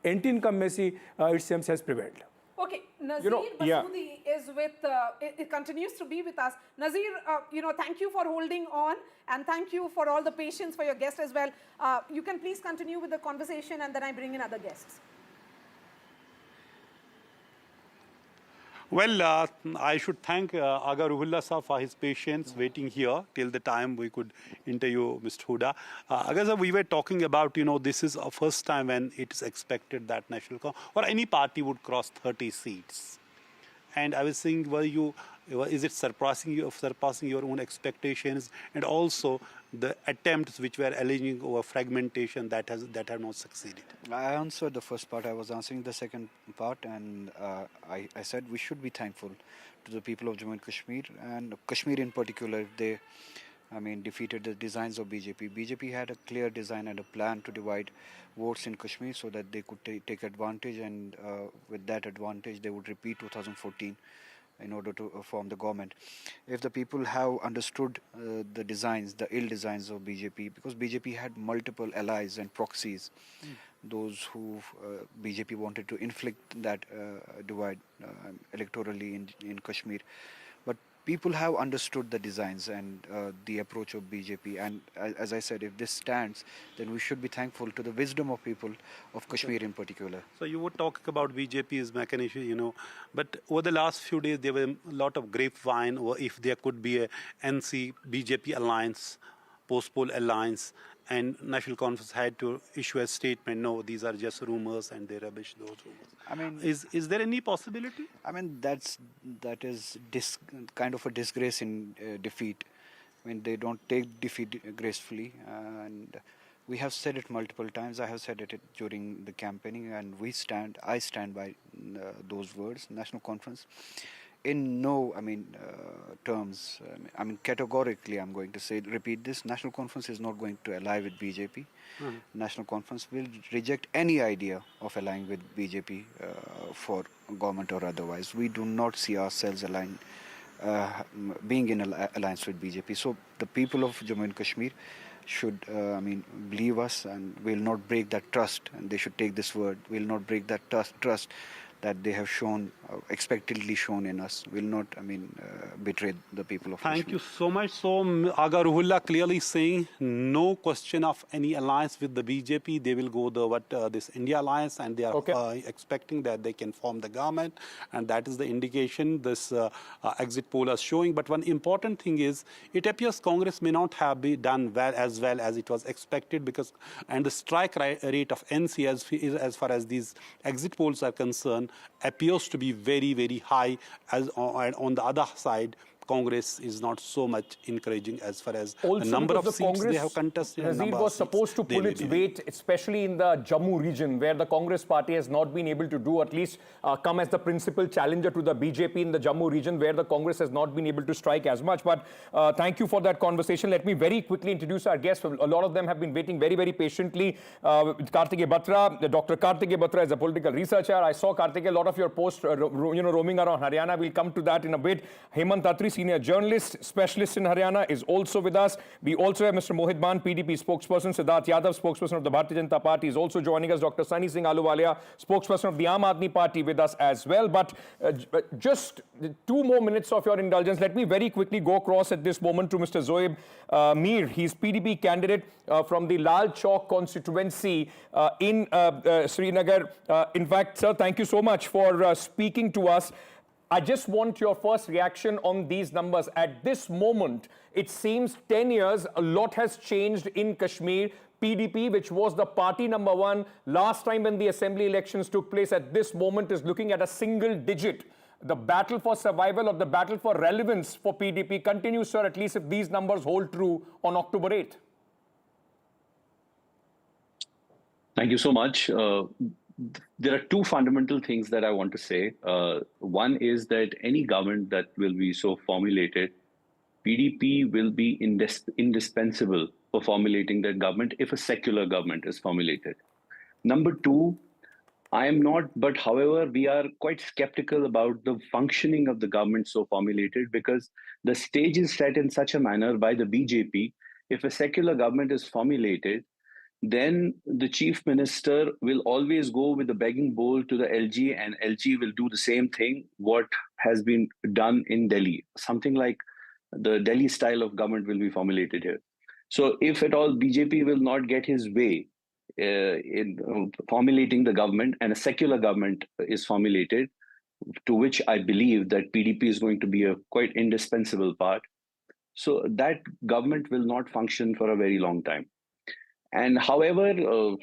Speaker 9: anti-incumbency, it seems, has prevailed.
Speaker 2: Okay, Nazir Basoodi is with, it continues to be with us. Nazir, thank you for holding on, and thank you for all the patience for your guest as well. You can please continue with the conversation, and then I bring in other guests.
Speaker 11: Well, I should thank Aga Ruhullah Sah for his patience waiting here till the time we could interview Mr. Hooda. Aga Sah, we were talking about, this is a first time when it is expected that National Congress or any party would cross 30 seats. And I was saying, is it surpassing your own expectations, and also the attempts which were alleging over fragmentation that have not succeeded?
Speaker 12: I answered the first part. I was answering the second part, and I said we should be thankful to the people of Jammu and Kashmir, and Kashmir in particular. They, defeated the designs of BJP. BJP had a clear design and a plan to divide votes in Kashmir so that they could take advantage, and with that advantage they would repeat 2014 in order to form the government. If the people have understood the designs, the ill designs of BJP, because BJP had multiple allies and proxies, those who BJP wanted to inflict that divide electorally in Kashmir. But people have understood the designs and the approach of BJP, and as I said, if this stands, then we should be thankful to the wisdom of people of Kashmir in particular.
Speaker 11: So you were talking about BJP's mechanism, but over the last few days there were a lot of grapevine, or if there could be a NC-BJP alliance, post-poll alliance, and National Conference had to issue a statement, no, these are just rumors and they rubbish those rumors. Is there any possibility?
Speaker 12: That is kind of a disgrace in defeat. They don't take defeat gracefully, and we have said it multiple times. I have said it during the campaigning, and I stand by those words. National Conference, in no terms, categorically I'm going to repeat this, National Conference is not going to ally with BJP. National Conference will reject any idea of allying with BJP for government or otherwise. We do not see ourselves being in alliance with BJP. So the people of Jammu and Kashmir should believe us, and will not break that trust, and they should take this word, will not break that trust that they have shown, expectedly shown in us, will not, betray the people of Kashmir.
Speaker 11: Thank you so much. So, Aga Ruhullah clearly saying no question of any alliance with the BJP. They will go this India alliance, and they are expecting that they can form the government, and that is the indication this exit poll is showing. But one important thing is, it appears Congress may not have been done well as it was expected, and the strike rate of NC as far as these exit polls are concerned appears to be very, very high. As on the other side, Congress is not so much encouraging as far as
Speaker 13: also
Speaker 11: the number of
Speaker 13: because the
Speaker 11: seats they
Speaker 13: Congress,
Speaker 11: have contested. And
Speaker 13: Nazeer,
Speaker 11: number
Speaker 13: was
Speaker 11: of
Speaker 13: supposed to
Speaker 11: seats they
Speaker 13: pull
Speaker 11: may
Speaker 13: its
Speaker 11: be
Speaker 13: weight, especially in the Jammu region, where the Congress party has not been able to do, at least come as the principal challenger to the BJP in the Jammu region, where the Congress has not been able to strike as much. But thank you for that conversation. Let me very quickly introduce our guests. A lot of them have been waiting very, very patiently. Kartikeya Batra, Dr. Kartikeya Batra is a political researcher. I saw, Kartikeya, a lot of your posts roaming around Haryana. We'll come to that in a bit. Hemant Attri, senior journalist, specialist in Haryana, is also with us. We also have Mr. Mohit Ban, PDP spokesperson. Siddharth Yadav, spokesperson of the Bharatiya Janata Party, is also joining us. Dr. Sunny Singh Ahluwalia, spokesperson of the Aam Aadmi Party, with us as well. But just 2 more minutes of your indulgence. Let me very quickly go across at this moment to Mr. Zoeb Mir. He's PDP candidate from the Lal Chowk constituency in Srinagar. In fact, sir, thank you so much for speaking to us. I just want your first reaction on these numbers. At this moment, it seems 10 years, a lot has changed in Kashmir. PDP, which was the party number 1 last time when the assembly elections took place, at this moment is looking at a single digit. The battle for survival or the battle for relevance for PDP continues, sir, at least if these numbers hold true on October 8th.
Speaker 16: Thank you so much. There are 2 fundamental things that I want to say. One is that any government that will be so formulated, PDP will be indispensable for formulating that government if a secular government is formulated. Number 2, I am not, but however, we are quite skeptical about the functioning of the government so formulated, because the stage is set in such a manner by the BJP. If a secular government is formulated, then the chief minister will always go with the begging bowl to the LG, and LG will do the same thing what has been done in Delhi. Something like the Delhi style of government will be formulated here. So if at all BJP will not get his way in formulating the government, and a secular government is formulated, to which I believe that PDP is going to be a quite indispensable part, so that government will not function for a very long time. And however,
Speaker 13: because,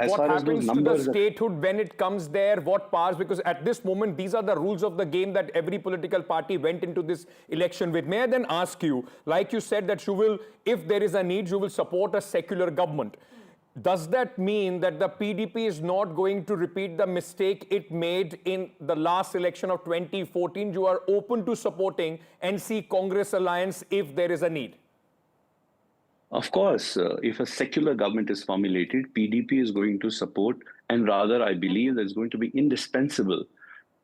Speaker 16: as
Speaker 13: what
Speaker 16: far as those
Speaker 13: happens to the
Speaker 16: numbers,
Speaker 13: statehood when it comes there, what powers, because at this moment, these are the rules of the game that every political party went into this election with. May I then ask you, like you said, that you will, if there is a need, you will support a secular government. Does that mean that the PDP is not going to repeat the mistake it made in the last election of 2014? You are open to supporting NC Congress alliance if there is a need?
Speaker 16: of course, if a secular government is formulated, PDP is going to support, and rather, I believe that it's going to be indispensable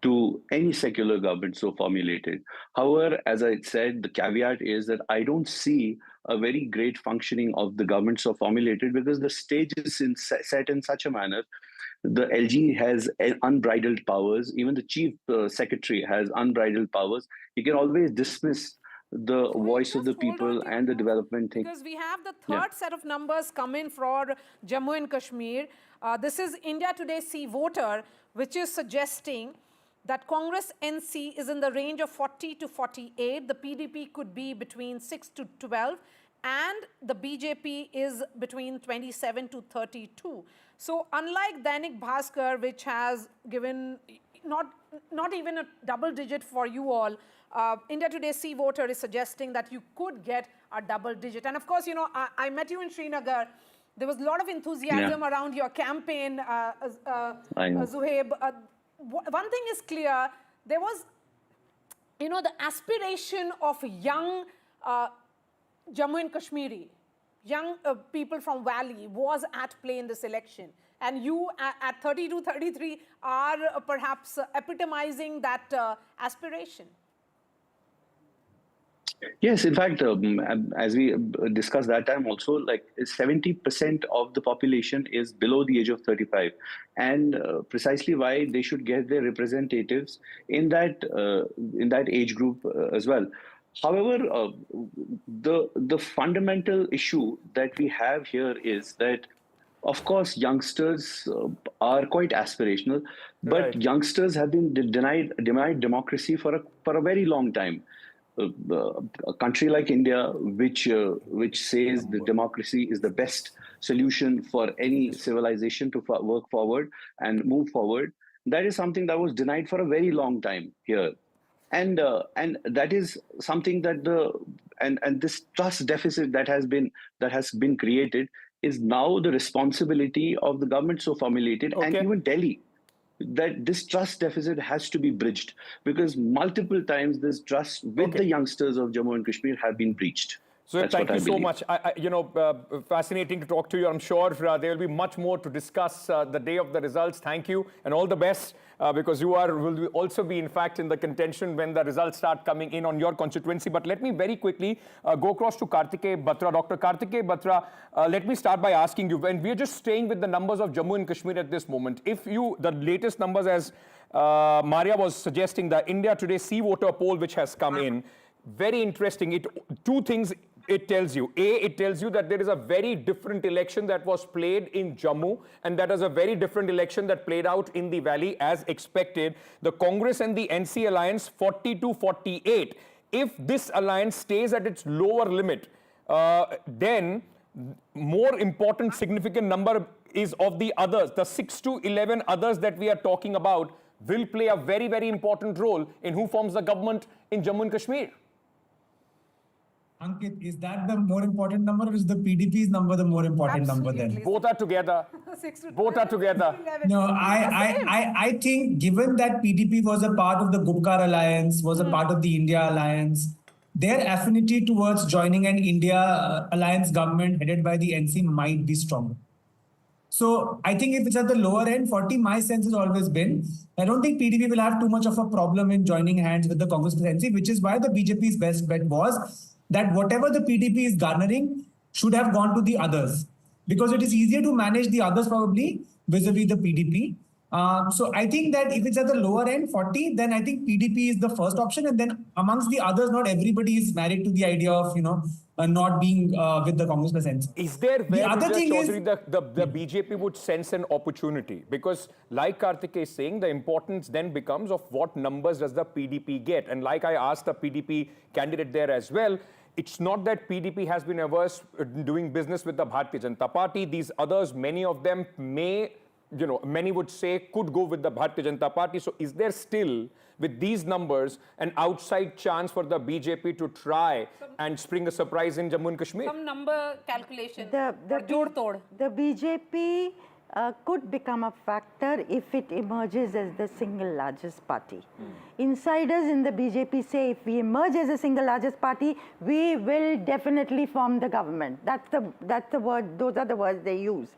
Speaker 16: to any secular government so formulated. However, as I said, the caveat is that I don't see a very great functioning of the government so formulated, because the stage is set in such a manner. The LG has unbridled powers. Even the chief secretary has unbridled powers. He can always dismiss the voice of the people and the development thing.
Speaker 2: Because we have the third set of numbers come in for Jammu and Kashmir. This is India Today See Voter, which is suggesting that Congress NC is in the range of 40 to 48. The PDP could be between 6 to 12. And the BJP is between 27 to 32. So unlike Dainik Bhaskar, which has given not even a double digit for you all, India Today See Voter is suggesting that you could get a double digit. And of course, I met you in Srinagar. There was a lot of enthusiasm around your campaign, Zuhaib. One thing is clear, there was, the aspiration of young Jammu and Kashmiri, young people from Valley was at play in this election. And you at 32, 33 are perhaps epitomizing that aspiration.
Speaker 16: Yes, in fact, as we discussed that time also, like 70% of the population is below the age of 35, and precisely why they should get their representatives in that age group as well. However, the fundamental issue that we have here is that, of course, youngsters are quite aspirational, but youngsters have been denied democracy for a very long time. A country like India, which says that democracy is the best solution for any civilization to work forward and move forward, that is something that was denied for a very long time here. and that is something that and this trust deficit that has been created is now the responsibility of the government so formulated, and even Delhi, that this trust deficit has to be bridged, because multiple times this trust with the youngsters of Jammu and Kashmir have been breached.
Speaker 13: So
Speaker 16: That's
Speaker 13: thank
Speaker 16: what
Speaker 13: you
Speaker 16: I
Speaker 13: so
Speaker 16: believe.
Speaker 13: much. Fascinating to talk to you. I'm sure there will be much more to discuss the day of the results. Thank you and all the best, because you will also be, in fact, in the contention when the results start coming in on your constituency. But let me very quickly go across to Kartikeya Batra. Dr. Kartikeya Batra, let me start by asking you, when we're just staying with the numbers of Jammu and Kashmir at this moment, the latest numbers, as Maria was suggesting, the India Today See Voter poll which has come in, very interesting. Two things it tells you. It tells you that there is a very different election that was played in Jammu, and that is a very different election that played out in the valley as expected. The Congress and the NC alliance 40-48. If this alliance stays at its lower limit, then more important significant number is of the others. The 6 to 11 others that we are talking about will play a very, very important role in who forms the government in Jammu and Kashmir.
Speaker 17: Ankit, is that the more important number, or is the PDP's number the more important number then?
Speaker 13: Both are together. Both are together.
Speaker 17: No, I think given that PDP was a part of the Gupkar alliance, was a part of the India alliance, their affinity towards joining an India alliance government headed by the NC might be stronger. So I think if it's at the lower end, 40, my sense has always been, I don't think PDP will have too much of a problem in joining hands with the Congress NC, which is why the BJP's best bet was that whatever the PDP is garnering should have gone to the others, because it is easier to manage the others probably vis-a-vis the PDP. So I think that if it's at the lower end, 40, then I think PDP is the first option. And then amongst the others, not everybody is married to the idea of, not being with the Congress NC.
Speaker 13: Is there where
Speaker 17: the other thing is,
Speaker 13: the BJP would sense an opportunity? Because like Kartikeya is saying, the importance then becomes of what numbers does the PDP get. And like I asked the PDP candidate there as well, it's not that PDP has been averse doing business with the Bharatiya Janata Party. These others, many of them many would say could go with the Bharatiya Janata Party. So is there still, with these numbers, an outside chance for the BJP to try and spring a surprise in Jammu and Kashmir?
Speaker 2: Some number calculation.
Speaker 10: The BJP could become a factor if it emerges as the single largest party. Insiders in the BJP say if we emerge as a single largest party, we will definitely form the government. That's the word, those are the words they use.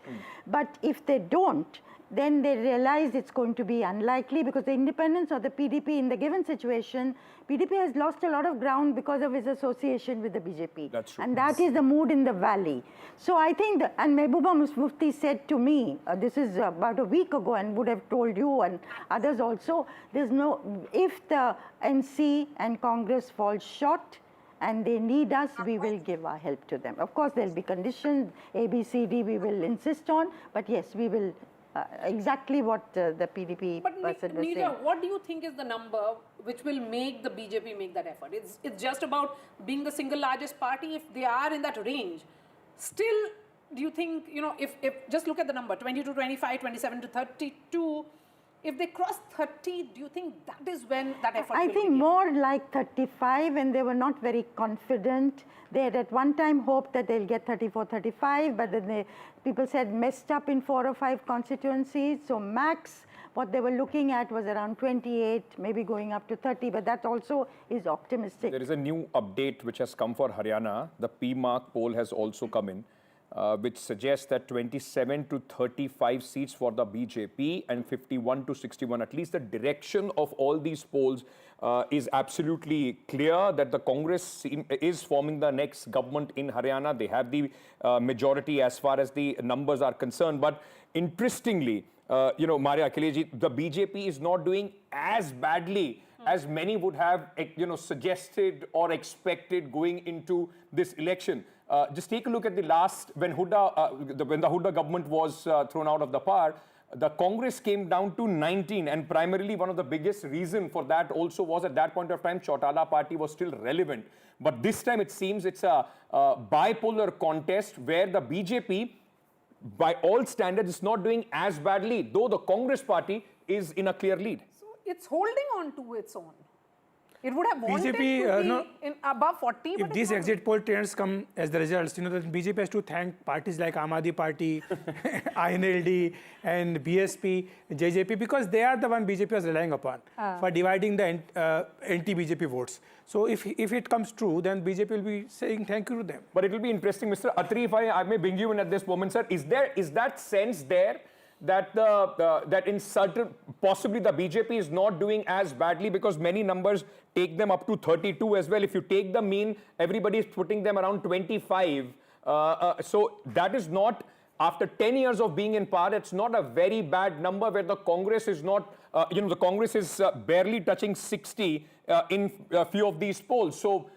Speaker 10: But if they don't, then they realize it's going to be unlikely, because the independence of the PDP in the given situation, PDP has lost a lot of ground because of its association with the BJP.
Speaker 13: That's true.
Speaker 10: And that is the mood in the valley. So I think, and Mehbooba Mufti said to me, this is about a week ago, and would have told you and others also, if the NC and Congress fall short and they need us, we will give our help to them. Of course, there'll be conditions, A, B, C, D, we will insist on, but yes, we will. Exactly what the PDP person was saying.
Speaker 2: What do you think is the number which will make the BJP make that effort? It's just about being the single largest party. If they are in that range, still, do you think, if just look at the number, 20 to 25, 27 to 32, if they cross 30, do you think that is when that effort will
Speaker 10: I think
Speaker 2: begin?
Speaker 10: more like 35, and they were not very confident. They had at one time hoped that they'll get 34, 35, but then people said messed up in 4 or 5 constituencies. So max, what they were looking at was around 28, maybe going up to 30, but that also is optimistic.
Speaker 13: There is a new update which has come for Haryana. The PMark poll has also come in, which suggests that 27 to 35 seats for the BJP and 51 to 61. At least the direction of all these polls is absolutely clear, that the Congress is forming the next government in Haryana. They have the majority as far as the numbers are concerned. But interestingly, Maria Akhileji, the BJP is not doing as badly as many would have suggested or expected going into this election. Just take a look at the last, when the Hooda government was thrown out of the power, the Congress came down to 19, and primarily one of the biggest reason for that also was at that point of time, Chautala party was still relevant. But this time it seems it's a bipolar contest where the BJP, by all standards, is not doing as badly, though the Congress party is in a clear lead.
Speaker 2: So it's holding on to its own. It would have wanted
Speaker 9: BJP,
Speaker 2: to be
Speaker 9: no,
Speaker 2: in above 40.
Speaker 9: if
Speaker 2: but
Speaker 9: these
Speaker 2: it's not.
Speaker 9: exit poll trends come as the results, the BJP has to thank parties like Aam Aadmi Party, INLD, and BSP, JJP, because they are the one BJP was relying upon for dividing the anti-BJP votes. So if it comes true, then BJP will be saying thank you to them.
Speaker 13: But it will be interesting, Mr. Atri, if I may bring you in at this moment, sir. Is that sense there that that in certain, possibly the BJP is not doing as badly, because many numbers take them up to 32 as well. If you take the mean, everybody is putting them around 25. So that is not, after 10 years of being in power, it's not a very bad number where the Congress is not, the Congress is barely touching 60 in a few of these polls. So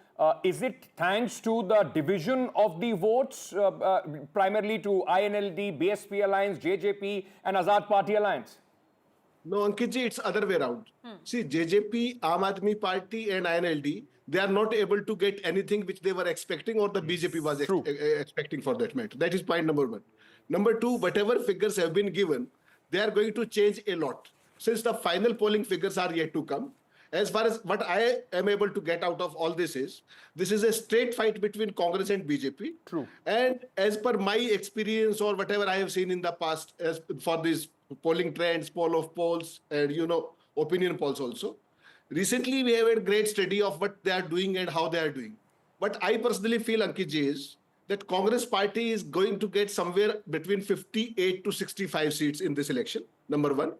Speaker 13: is it thanks to the division of the votes, primarily to INLD, BSP Alliance, JJP, and Azad Party Alliance?
Speaker 18: No, Ankitji, it's other way around. See, JJP, Aam Aadmi Party, and INLD, they are not able to get anything which they were expecting, or the BJP was expecting, for that matter. That is point number one. Number two, whatever figures have been given, they are going to change a lot, since the final polling figures are yet to come. As far as what I am able to get out of all this is a straight fight between Congress and BJP.
Speaker 13: True.
Speaker 18: And as per my experience, or whatever I have seen in the past, as for these polling trends, poll of polls, and opinion polls also, recently we have a great study of what they are doing and how they are doing. But I personally feel, Ankitji, is that Congress party is going to get somewhere between 58 to 65 seats in this election, number one.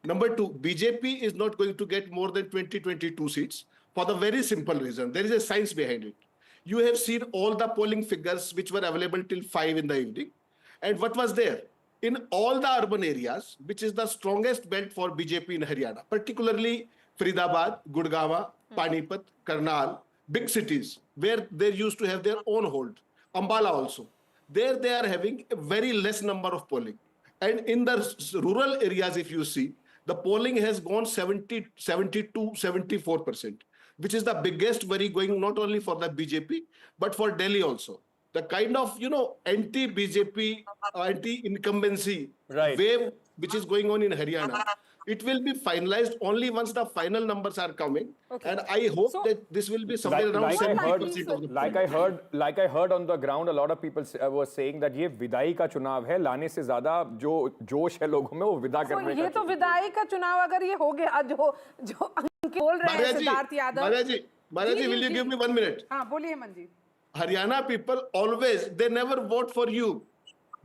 Speaker 18: Number two, BJP is not going to get more than 20-22 seats, for the very simple reason. There is a science behind it. You have seen all the polling figures which were available till 5 in the evening. And what was there? In all the urban areas, which is the strongest belt for BJP in Haryana, particularly Faridabad, Gurgaon, Panipat, Karnal, big cities where they used to have their own hold, Ambala also. There they are having a very less number of polling. And in the rural areas, if you see, the polling has gone 72, 74%, which is the biggest worry going not only for the BJP, but for Delhi also. The kind of, anti-BJP, anti-incumbency wave which is going on in Haryana, it will be finalized only once the final numbers are coming. Okay. And I hope that this will be somewhere around 70% of the
Speaker 13: like I heard on the ground, a lot of people were saying that ये विदाई का चुनाव है, लाने से ज़्यादा जो जोश है लोगों में वो विदा करने का.
Speaker 2: ये तो विदाई का चुनाव अगर ये हो गया, जो अंकित बोल रहे हैं Siddharth Yadav.
Speaker 18: Maharaji, will you give me 1 minute?
Speaker 2: हाँ, बोलिए मंजी.
Speaker 18: Haryana people always, they never vote for you.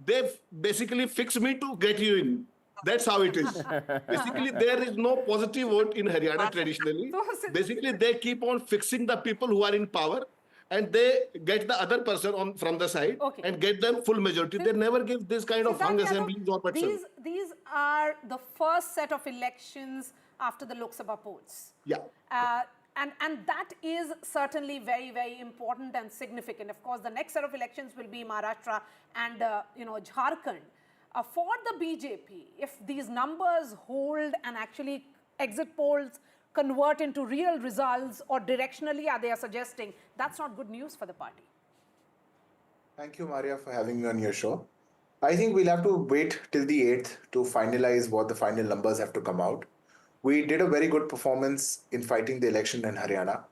Speaker 18: They basically fix me to get you in. That's how it is. Basically, there is no positive vote in Haryana traditionally. Basically, they keep on fixing the people who are in power, and they get the other person from the side and get them full majority. They never give this kind of hung assemblies or whatsoever.
Speaker 2: These are the first set of elections after the Loksabha polls.
Speaker 18: Yeah.
Speaker 2: And that is certainly very, very important and significant. Of course, the next set of elections will be Maharashtra and Jharkhand. For the BJP, if these numbers hold and actually exit polls convert into real results, or directionally they are suggesting, that's not good news for the party.
Speaker 19: Thank you, Maria, for having me on your show. I think we'll have to wait till the 8th to finalize what the final numbers have to come out. We did a very good performance in fighting the election in Haryana.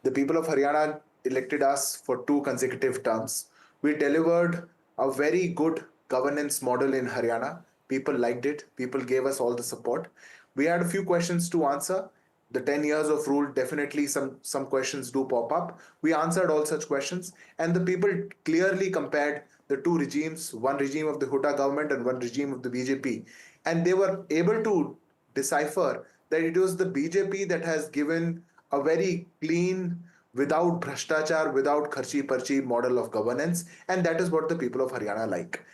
Speaker 19: The people of Haryana elected us for 2 consecutive terms. We delivered a very good governance model in Haryana. People liked it. People gave us all the support. We had a few questions to answer. The 10 years of rule, definitely some questions do pop up. We answered all such questions, and the people clearly compared the 2 regimes, one regime of the Hooda government and one regime of the BJP. And they were able to decipher that it was the BJP that has given a very clean, without bhrashtachar, without kharchi parchi model of governance, and that is what the people of Haryana like.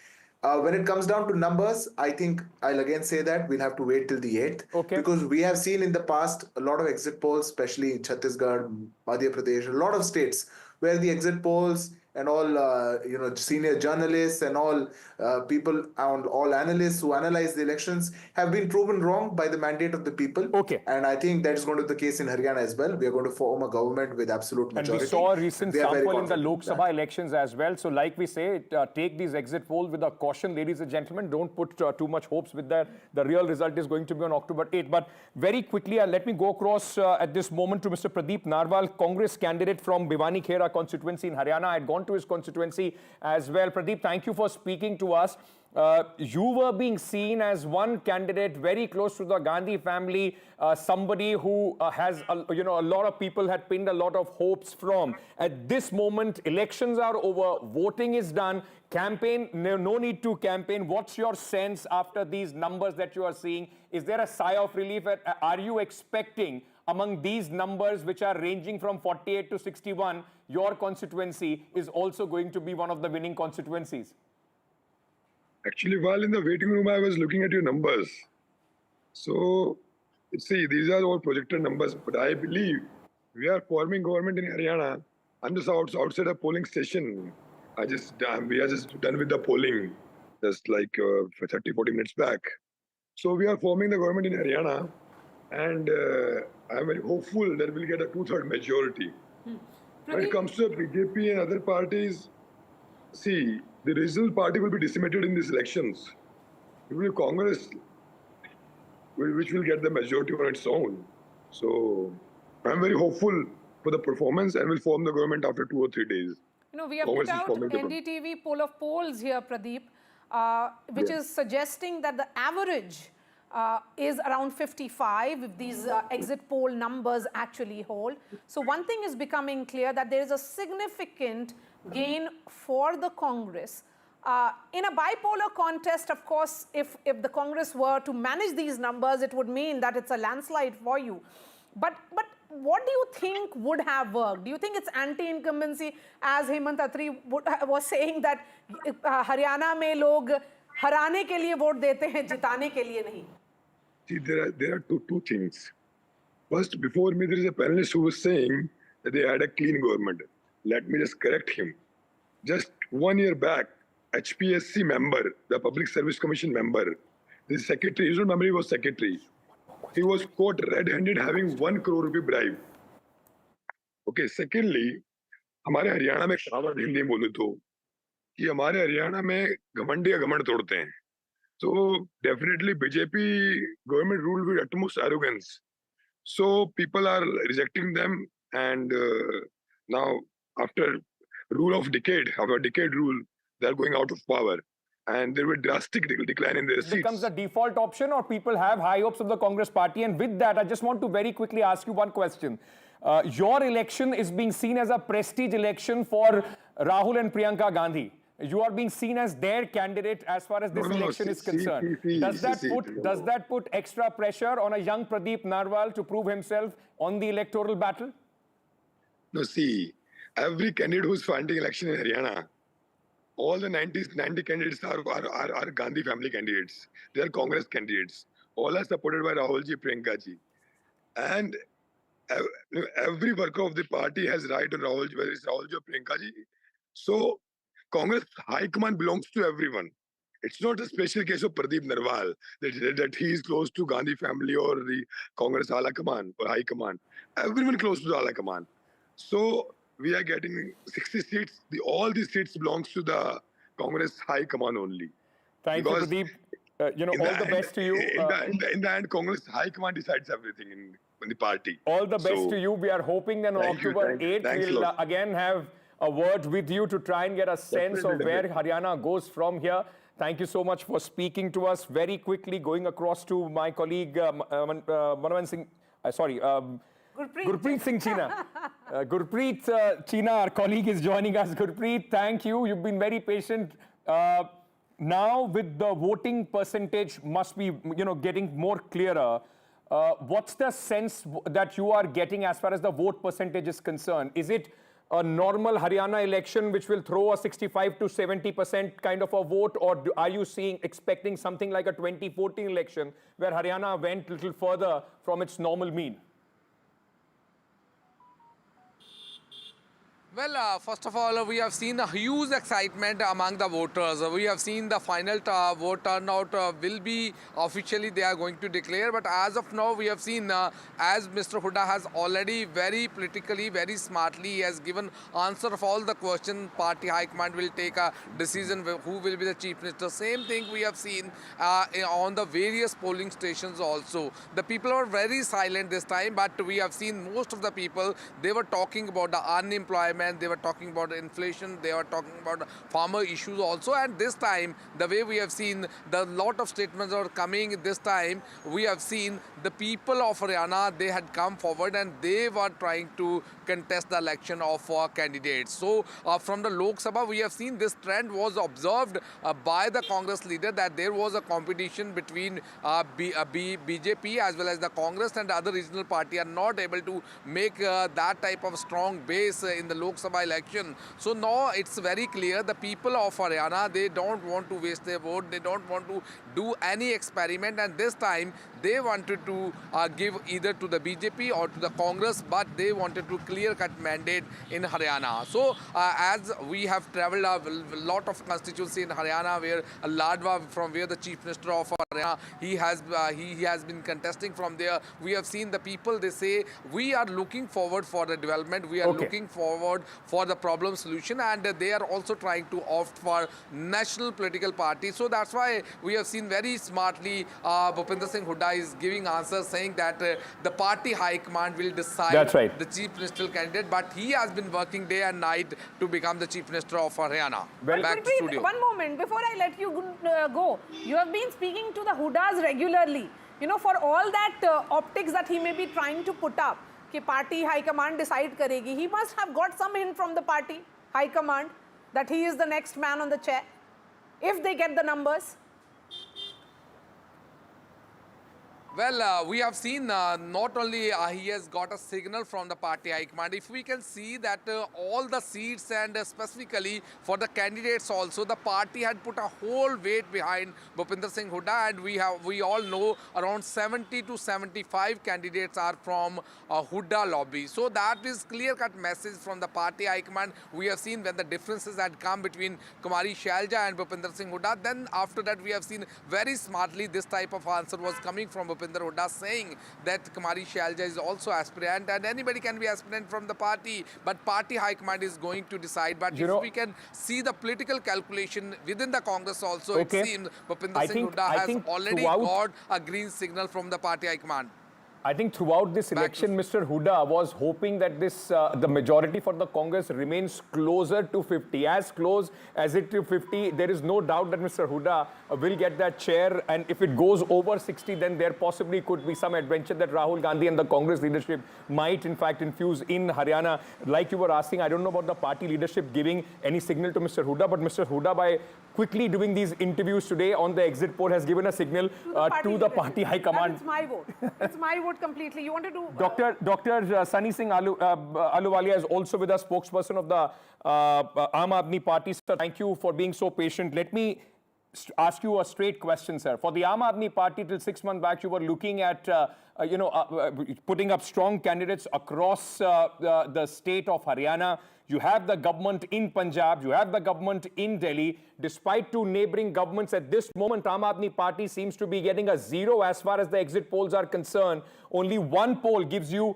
Speaker 19: When it comes down to numbers, I think I'll again say that we'll have to wait till the 8th. Because we have seen in the past a lot of exit polls, especially in Chhattisgarh, Madhya Pradesh, a lot of states where the exit polls and all senior journalists and all people and all analysts who analyze the elections have been proven wrong by the mandate of the people.
Speaker 13: Okay.
Speaker 19: And I think that is going to be the case in Haryana as well. We are going to form a government with absolute majority.
Speaker 13: And we saw a recent
Speaker 19: We are very
Speaker 13: sample in the
Speaker 19: confident
Speaker 13: Lok Sabha elections as well. So like we say, take these exit polls with a caution, ladies and gentlemen. Don't put too much hopes with that. The real result is going to be on October 8th. But very quickly, let me go across at this moment to Mr. Pradeep Narwal, Congress candidate from Bhiwani Khera constituency in Haryana. I had gone to his constituency as well. Pradeep, thank you for speaking to us. You were being seen as one candidate very close to the Gandhi family, somebody who has, a lot of people had pinned a lot of hopes from. At this moment, elections are over, voting is done, campaign, no need to campaign. What's your sense after these numbers that you are seeing? Is there a sigh of relief? Are you expecting among these numbers, which are ranging from 48 to 61, your constituency is also going to be one of the winning constituencies?
Speaker 20: Actually, while in the waiting room, I was looking at your numbers. So, see, these are all projected numbers, but I believe we are forming government in Haryana. I'm just outside a polling station. We are just done with the polling, just like 30-40 minutes back. So we are forming the government in Haryana, and I'm very hopeful that we'll get a 2/3 majority. When it comes to BJP and other parties, see, the regional party will be decimated in these elections. It will be Congress which will get the majority on its own. So I'm very hopeful for the performance and will form the government after 2 or 3 days.
Speaker 2: We have put out NDTV poll of polls here, Pradeep, which is suggesting that the average is around 55 if these exit poll numbers actually hold. So one thing is becoming clear, that there is a significant gain for the Congress. In a bipolar contest, of course, if the Congress were to manage these numbers, it would mean that it's a landslide for you. But what do you think would have worked? Do you think it's anti-incumbency, as Hemant Attri was saying, that Haryana mein log harane ke liye vote dete hain, jitane ke liye nahi?
Speaker 20: See, there are two things. First, before me, there is a panelist who was saying that they had a clean government. Let me just correct him. Just 1 year back, HPSC member, the Public Service Commission member, the secretary, you don't remember, he was secretary. He was caught red-handed having 1 crore rupee bribe. Okay, secondly, हमारे हरियाणा में कहावत हिंदी में बोले तो कि हमारे हरियाणा में घमंडी घमंड तोड़ते हैं. So definitely BJP government ruled with utmost arrogance. So people are rejecting them, and now after decade rule, they are going out of power, and there will be drastic decline in their seats.
Speaker 13: It becomes the default option, or people have high hopes of the Congress party. And with that, I just want to very quickly ask you one question. Your election is being seen as a prestige election for Rahul and Priyanka Gandhi. You are being seen as their candidate as far as this election is concerned. Does that put extra pressure on a young Pradeep Narwal to prove himself on the electoral battle?
Speaker 20: No, see, every candidate who's fighting election in Haryana, all the 90 candidates are Gandhi family candidates. They are Congress candidates. All are supported by Rahul ji, Priyanka ji. And every worker of the party has right on Rahul ji, whether it's Rahul ji or Priyanka ji. So Congress High Command belongs to everyone. It's not a special case of Pradeep Narwal that he is close to Gandhi family or the Congress Hala Command or High Command. Everyone close to the Hala Command. So we are getting 60 seats. All these seats belongs to the Congress High Command only.
Speaker 13: Thank you, Pradeep. All the best to you.
Speaker 20: In the end, Congress High Command decides everything in the party.
Speaker 13: All the best to you. We are hoping that on October 8th, we'll again have a word with you to try and get a sense of where Haryana goes from here. Thank you so much for speaking to us. Very quickly, going across to my colleague, Gurpreet Singh Cheena. Gurpreet Cheena, our colleague, is joining us. Gurpreet, thank you. You've been very patient. Now, with the voting percentage must be, getting more clearer. What's the sense that you are getting as far as the vote percentage is concerned? Is it a normal Haryana election which will throw a 65 to 70% kind of a vote, or are you expecting something like a 2014 election where Haryana went a little further from its normal mean?
Speaker 21: Well, first of all, we have seen a huge excitement among the voters. We have seen the final vote turnout will be officially they are going to declare. But as of now, we have seen as Mr. Hooda has already very politically, very smartly, he has given answer of all the questions. Party High Command will take a decision who will be the Chief Minister. Same thing we have seen on the various polling stations also. The people are very silent this time, but we have seen most of the people, they were talking about the unemployment, they were talking about inflation, they were talking about farmer issues also. And this time, the way we have seen, the lot of statements are coming this time. We have seen the people of Haryana, they had come forward and they were trying to contest the election of candidates. So from the Lok Sabha, we have seen this trend was observed by the Congress leader, that there was a competition between BJP as well as the Congress, and the other regional party are not able to make that type of strong base in the Lok Sabha election. So now it's very clear the people of Haryana, they don't want to waste their vote, they don't want to do any experiment, and this time they wanted to give either to the BJP or to the Congress, but they wanted to clear-cut mandate in Haryana. So as we have travelled a lot of constituency in Haryana, where Ladwa, from where the Chief Minister of Haryana, he has been contesting from there. We have seen the people, they say, we are looking forward for the development, we are looking forward for the problem solution, and they are also trying to opt for national political parties. So that's why we have seen very smartly Bhupinder Singh Hooda is giving answers, saying that the party high command will decide the chief ministerial candidate, but he has been working day and night to become the chief minister of Haryana.
Speaker 2: Well,
Speaker 21: back to studio.
Speaker 2: One moment, before I let you go, you have been speaking to the Hoodas regularly. You know, for all that optics that he may be trying to put up, कि party high command decide करेगी, he must have got some hint from the party high command that he is the next man on the chair, if they get the numbers.
Speaker 21: Well, we have seen not only he has got a signal from the party high command. If we can see that all the seats and specifically for the candidates also, the party had put a whole weight behind Bhupinder Singh Hooda, and we all know around 70 to 75 candidates are from Hooda lobby. So that is clear-cut message from the party high command. We have seen when the differences had come between Kumari Shailja and Bhupinder Singh Hooda. Then after that, we have seen very smartly this type of answer was coming from Bhupinder Hooda, saying that Kumari Shailja is also aspirant and anybody can be aspirant from the party, but party high command is going to decide. But if we can see the political calculation within the Congress also, it seems Bhupinder Singh Hooda has already got a green signal from the party high command.
Speaker 13: I think throughout this election, Mr. Hooda was hoping that this the majority for the Congress remains closer to 50, as close as it to 50. There is no doubt that Mr. Hooda will get that chair, and if it goes over 60, then there possibly could be some adventure that Rahul Gandhi and the Congress leadership might in fact infuse in Haryana. Like you were asking, I don't know about the party leadership giving any signal to Mr. Hooda, but Mr. Hooda, by quickly doing these interviews today on the exit poll, has given a signal to the party high command.
Speaker 2: It's my vote. It's my vote completely. You wanted to...
Speaker 13: Dr. Sunny Singh Ahluwalia is also with us, spokesperson of the Aam Aadmi Party. Sir, thank you for being so patient. Let me ask you a straight question, sir. For the Aam Aadmi Party, till 6 months back, you were looking at putting up strong candidates across the state of Haryana. You have the government in Punjab, you have the government in Delhi. Despite two neighboring governments, at this moment, Aam Aadmi Party seems to be getting a 0 as far as the exit polls are concerned. Only one poll gives you,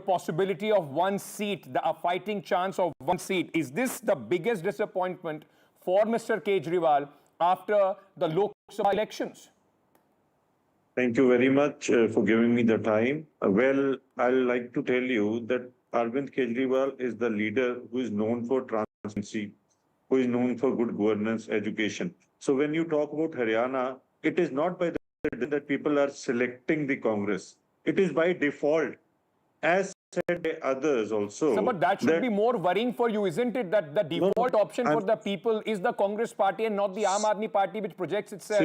Speaker 13: possibility of one seat, a fighting chance of one seat. Is this the biggest disappointment for Mr. Kejriwal after the Lok Sabha elections?
Speaker 22: Thank you very much for giving me the time. Well, I'd like to tell you that Arvind Kejriwal is the leader who is known for transparency, who is known for good governance, education. So when you talk about Haryana, it is not by the that people are selecting the Congress. It is by default, as said by others also.
Speaker 13: So, but that should be more worrying for you, isn't it? That the default option for the people is the Congress party and not the Aam Aadmi Party, which projects itself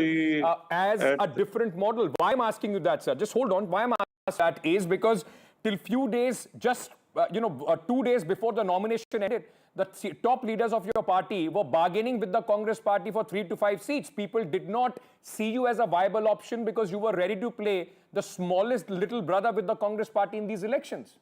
Speaker 13: as a different model. Why I'm asking you that, sir? Just hold on. Why I'm asking that is because till few days, just 2 days before the nomination ended, the top leaders of your party were bargaining with the Congress party for 3 to 5 seats. People did not see you as a viable option because you were ready to play the smallest little brother with the Congress party in these elections.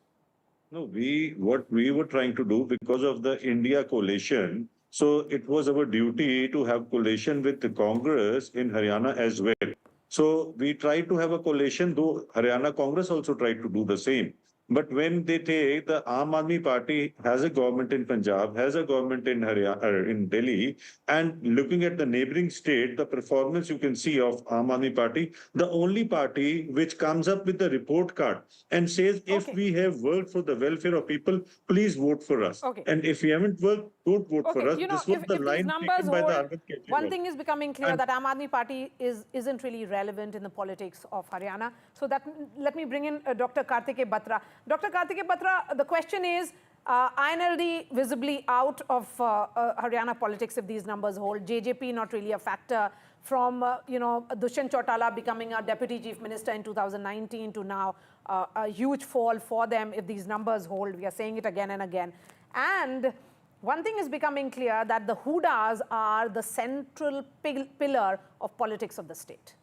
Speaker 22: No, what we were trying to do because of the India coalition. So it was our duty to have coalition with the Congress in Haryana as well. So we tried to have a coalition, though Haryana Congress also tried to do the same. But when they take the Aam Aadmi Party has a government in Punjab, has a government in Haryana, in Delhi, and looking at the neighboring state, the performance you can see of Aam Aadmi Party, the only party which comes up with the report card and says, if we have worked for the welfare of people, please vote for us. And if we haven't worked, don't vote for us.
Speaker 2: You know,
Speaker 22: This was
Speaker 2: if
Speaker 22: the
Speaker 2: these
Speaker 22: line
Speaker 2: numbers
Speaker 22: taken by the
Speaker 2: hold,
Speaker 22: Arvind Kejriwal.
Speaker 2: one thing is becoming clear, that Aam Aadmi Party isn't really relevant in the politics of Haryana. So that let me bring in Dr. Kartikeya Batra. Dr. Kartikeya Batra, the question is, INLD visibly out of Haryana politics if these numbers hold. JJP not really a factor from, you know, Dushyant Chautala becoming a deputy chief minister in 2019 to now a huge fall for them if these numbers hold. We are saying it again and again. And one thing is becoming clear, that the Hoodas are the central pillar of politics of the state.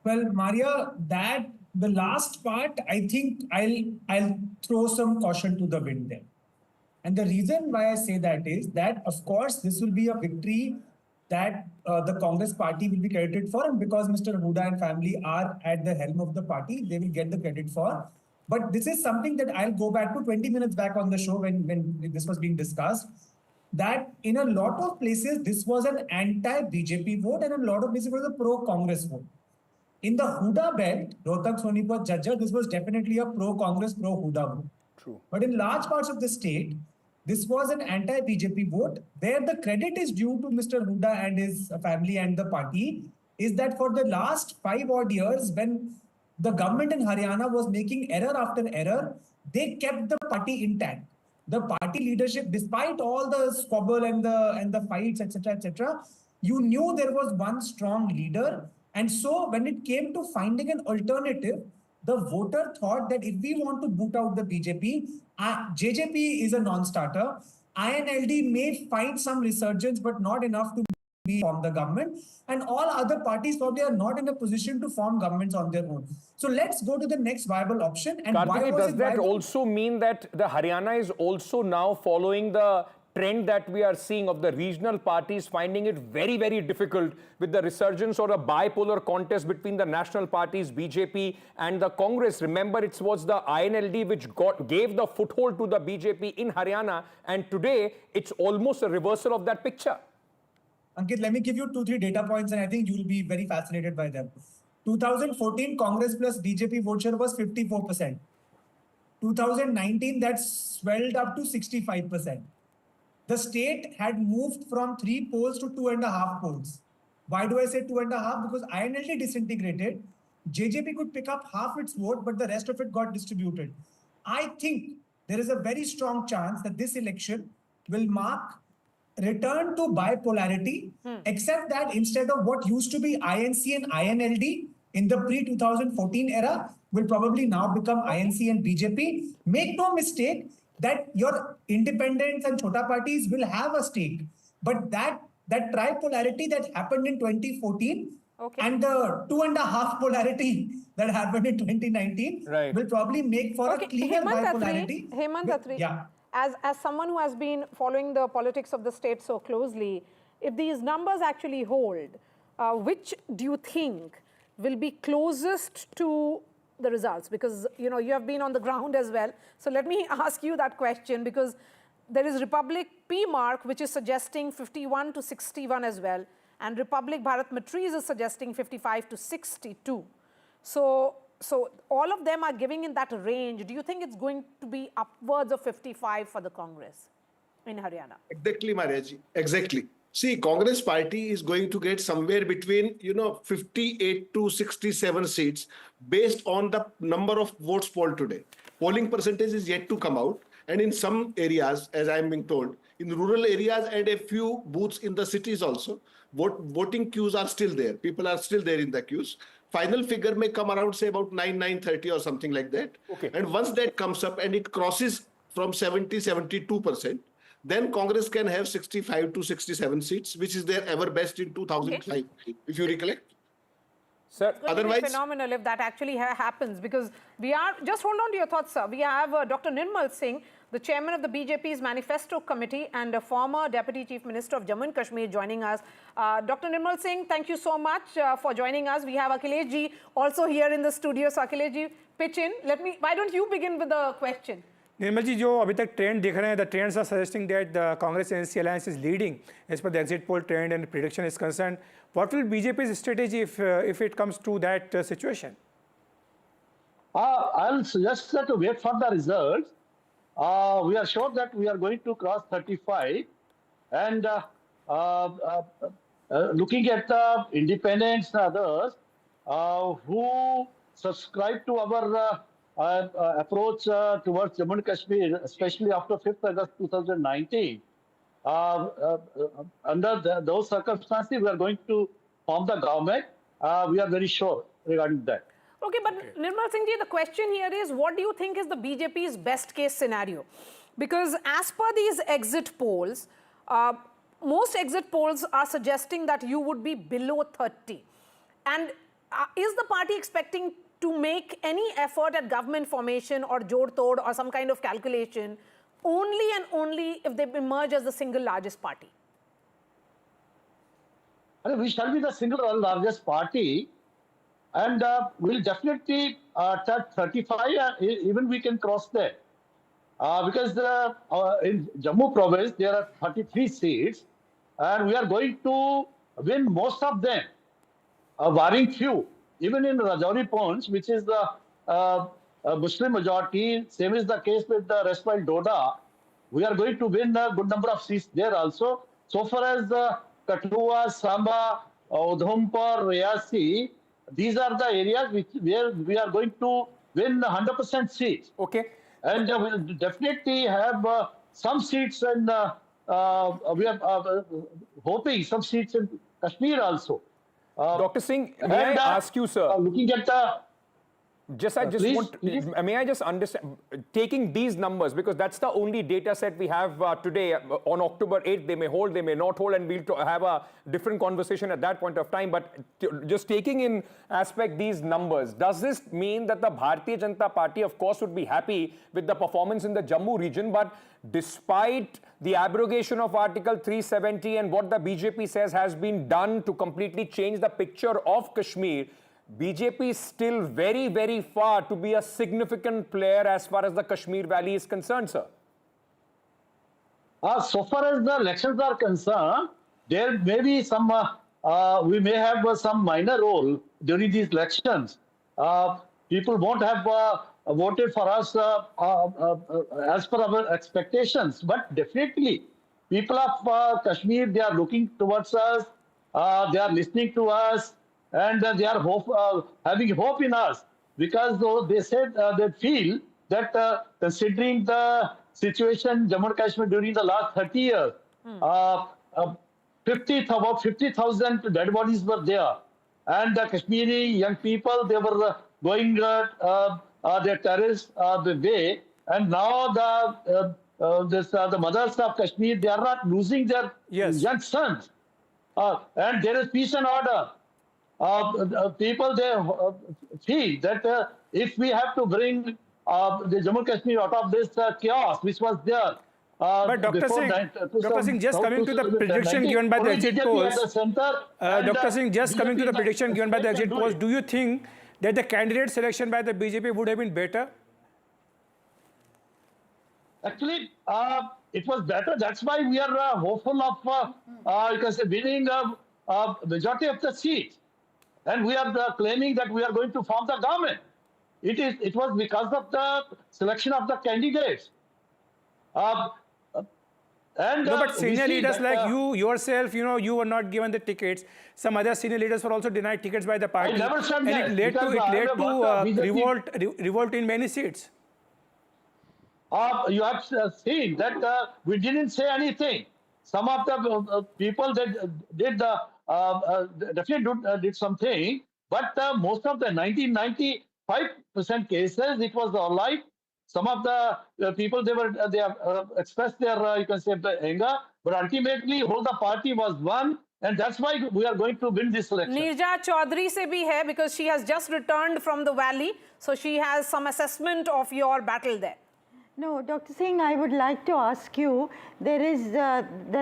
Speaker 17: Well, Maria, that the last part, I think I'll throw some caution to the wind there. And the reason why I say that is that, of course, this will be a victory that the Congress party will be credited for. And because Mr. Hooda and family are at the helm of the party, they will get the credit for. But this is something that I'll go back to 20 minutes back on the show when this was being discussed, that in a lot of places, this was an anti-BJP vote and a lot of places it was a pro-Congress vote. In the Hooda belt, Rohtak, Sonipat, Jajjar, this was definitely a pro-Congress, pro-Hooda vote.
Speaker 13: True.
Speaker 17: But in large parts of the state, this was an anti-BJP vote, where the credit is due to Mr. Hooda and his family and the party, is that for the last 5 odd years, when the government in Haryana was making error after error, they kept the party intact. The party leadership, despite all the squabble and the fights, etc., you knew there was one strong leader. And so when it came to finding an alternative, the voter thought that if we want to boot out the BJP, JJP is a non-starter. INLD may find some resurgence, but not enough to form the government. And all other parties probably are not in a position to form governments on their own. So let's go to the next viable option. And
Speaker 13: Kartikeya, does that also mean that the Haryana is also now following the trend that we are seeing of the regional parties finding it very, very difficult with the resurgence or a bipolar contest between the national parties, BJP and the Congress? Remember, it was the INLD which gave the foothold to the BJP in Haryana, and today it's almost a reversal of that picture.
Speaker 17: Ankit, let me give you 2-3 data points, and I think you'll be very fascinated by them. 2014, Congress plus BJP vote share was 54%. 2019, that swelled up to 65%. The state had moved from 3 polls to 2.5 polls. Why do I say 2.5? Because INLD disintegrated. JJP could pick up half its vote, but the rest of it got distributed. I think there is a very strong chance that this election will mark return to bipolarity, except that instead of what used to be INC and INLD in the pre-2014 era, will probably now become INC and BJP. Make no mistake that your independents and chota parties will have a stake. But that tripolarity that happened in 2014 and the 2.5 polarity that happened in 2019 will probably make for a cleaner bipolarity.
Speaker 2: Hemant Attri,
Speaker 17: yeah.
Speaker 2: As someone who has been following the politics of the state so closely, if these numbers actually hold, which do you think will be closest to the results? Because you know you have been on the ground as well. So let me ask you that question, because there is Republic P-Mark, which is suggesting 51 to 61 as well, and Republic Bharat Matriz is suggesting 55 to 62. So all of them are giving in that range. Do you think it's going to be upwards of 55 for the Congress in Haryana?
Speaker 18: Exactly, Mariaji. Exactly. See, Congress party is going to get somewhere between, 58 to 67 seats based on the number of votes polled today. Polling percentage is yet to come out. And in some areas, as I'm being told, in rural areas and a few booths in the cities also, voting queues are still there. People are still there in the queues. Final figure may come around, say, about 9.30 or something like that.
Speaker 13: Okay.
Speaker 18: And once that comes up and it crosses from 72%, then Congress can have 65 to 67 seats, which is their ever best in 2005, if you recollect.
Speaker 13: Sir,
Speaker 2: it's going to be phenomenal if that actually happens, because we are, just hold on to your thoughts, sir. We have Dr. Nirmal Singh, the chairman of the BJP's Manifesto Committee and a former Deputy Chief Minister of Jammu and Kashmir, joining us. Dr. Nirmal Singh, thank you so much for joining us. We have Akhilesh ji also here in the studio. So Akhilesh ji, pitch in. Why don't you begin with the question?
Speaker 9: निर्मल जी, जो अभी तक trend दिख रहे हैं, the trends are suggesting that the Congress NC alliance is leading as per the exit poll trend and prediction is concerned. What will BJP's strategy if it comes to that situation?
Speaker 1: I'll suggest that to wait for the results. We are sure that we are going to cross 35, and looking at the independents and others who subscribe to our approach towards Jammu and Kashmir, especially after 5th August 2019. Under those circumstances, we are going to form the government. We are very sure regarding that.
Speaker 2: Okay, but Nirmal Singh ji, the question here is, what do you think is the BJP's best case scenario? Because as per these exit polls, most exit polls are suggesting that you would be below 30. And is the party expecting to make any effort at government formation or jod tod or some kind of calculation only and only if they emerge as the single largest party?
Speaker 1: We shall be the single largest party, and we'll definitely touch 35, even we can cross there. Because in Jammu province, there are 33 seats, and we are going to win most of them, barring few. Even in Rajouri Ponch, which is the Muslim majority, same is the case with the Respite Doda, we are going to win a good number of seats there also. So far as Kathua, Samba, Udhampur, Riyasi, these are the areas where we are going to win 100% seats.
Speaker 13: Okay.
Speaker 1: And we'll definitely have some seats, and we are hoping some seats in Kashmir also.
Speaker 13: Dr. Singh, may I ask you, sir?
Speaker 1: Looking at the...
Speaker 13: May I just understand, taking these numbers, because that's the only data set we have today, on October 8th, they may hold, they may not hold, and we'll have a different conversation at that point of time. But just taking in aspect these numbers, does this mean that the Bharatiya Janata Party, of course, would be happy with the performance in the Jammu region, but despite the abrogation of Article 370 and what the BJP says has been done to completely change the picture of Kashmir, BJP is still very, very far to be a significant player as far as the Kashmir Valley is concerned, sir?
Speaker 1: So far as the elections are concerned, there may be some, we may have some minor role during these elections. People won't have voted for us as per our expectations, but definitely people of Kashmir, they are looking towards us, they are listening to us, and they are having hope in us, because they said they feel that considering the situation in Jammu and Kashmir during the last 30 years, about 50,000 dead bodies were there, and the Kashmiri young people, they were going their terrorist way, and now the mothers of Kashmir, they are not losing their young sons, and there is peace and order. People, they feel that if we have to bring the Jammu and Kashmir out of this chaos which was there.
Speaker 9: But Dr. Singh, just coming to the prediction given by the exit polls, Dr. Singh, just coming to the prediction given by the exit polls, do you think that the candidate selection by the BJP would have been better?
Speaker 1: Actually, it was better. That's why we are hopeful of you can say winning a majority of the seats. And we are claiming that we are going to form the government. It was because of the selection of the candidates.
Speaker 9: No, but senior leaders like you yourself, you were not given the tickets. Some other senior leaders were also denied tickets by the party.
Speaker 1: I never said that.
Speaker 9: And it led to revolt in many seats.
Speaker 1: You have seen that we didn't say anything. Some of the people that did definitely did something, but most of the 95% cases, it was all right. Some of the people, they have expressed their you can say the anger, but ultimately whole the party was one, And that's why we are going to win this election.
Speaker 2: Neerja Chaudhary se bhi hai because she has just returned from the valley. So she has some assessment of your battle there.
Speaker 10: No, Dr. Singh, I would like to ask you, there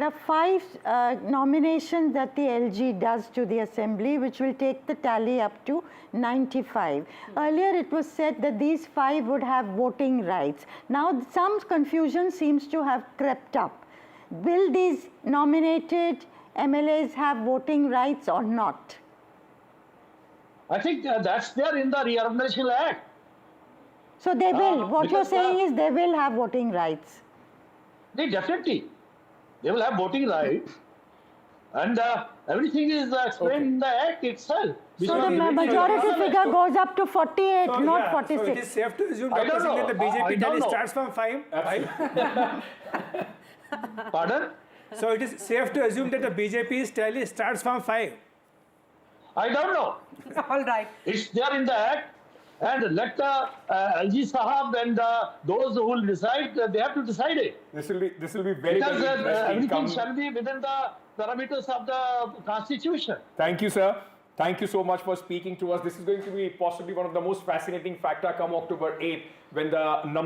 Speaker 10: are 5 nominations that the LG does to the Assembly, which will take the tally up to 95. Earlier it was said that these 5 would have voting rights. Now some confusion seems to have crept up. Will these nominated MLAs have voting rights or not?
Speaker 1: I think that's there in the Reorganization Act.
Speaker 10: So they will. What you're saying is they will have voting rights.
Speaker 1: They definitely. They will have voting rights. And everything is explained in the Act itself.
Speaker 10: So the majority figure goes up to 48,
Speaker 9: So,
Speaker 10: not
Speaker 9: yeah,
Speaker 10: 46.
Speaker 9: So it is safe to assume,
Speaker 1: I
Speaker 9: Dr.
Speaker 1: don't
Speaker 9: Singh, that the
Speaker 1: know. I
Speaker 9: BJP
Speaker 1: don't
Speaker 9: tally
Speaker 1: know.
Speaker 9: starts from 5?
Speaker 1: Pardon?
Speaker 9: So it is safe to assume that the BJP's tally starts from 5?
Speaker 1: I don't know.
Speaker 2: All right.
Speaker 1: It's there in the Act. And let the LG Sahab and those who will decide, they have to decide it.
Speaker 13: This will be very,
Speaker 1: Because
Speaker 13: very interesting.
Speaker 1: everything shall be within the parameters of the Constitution.
Speaker 13: Thank you, sir. Thank you so much for speaking to us. This is going to be possibly one of the most fascinating facta come October 8th when the number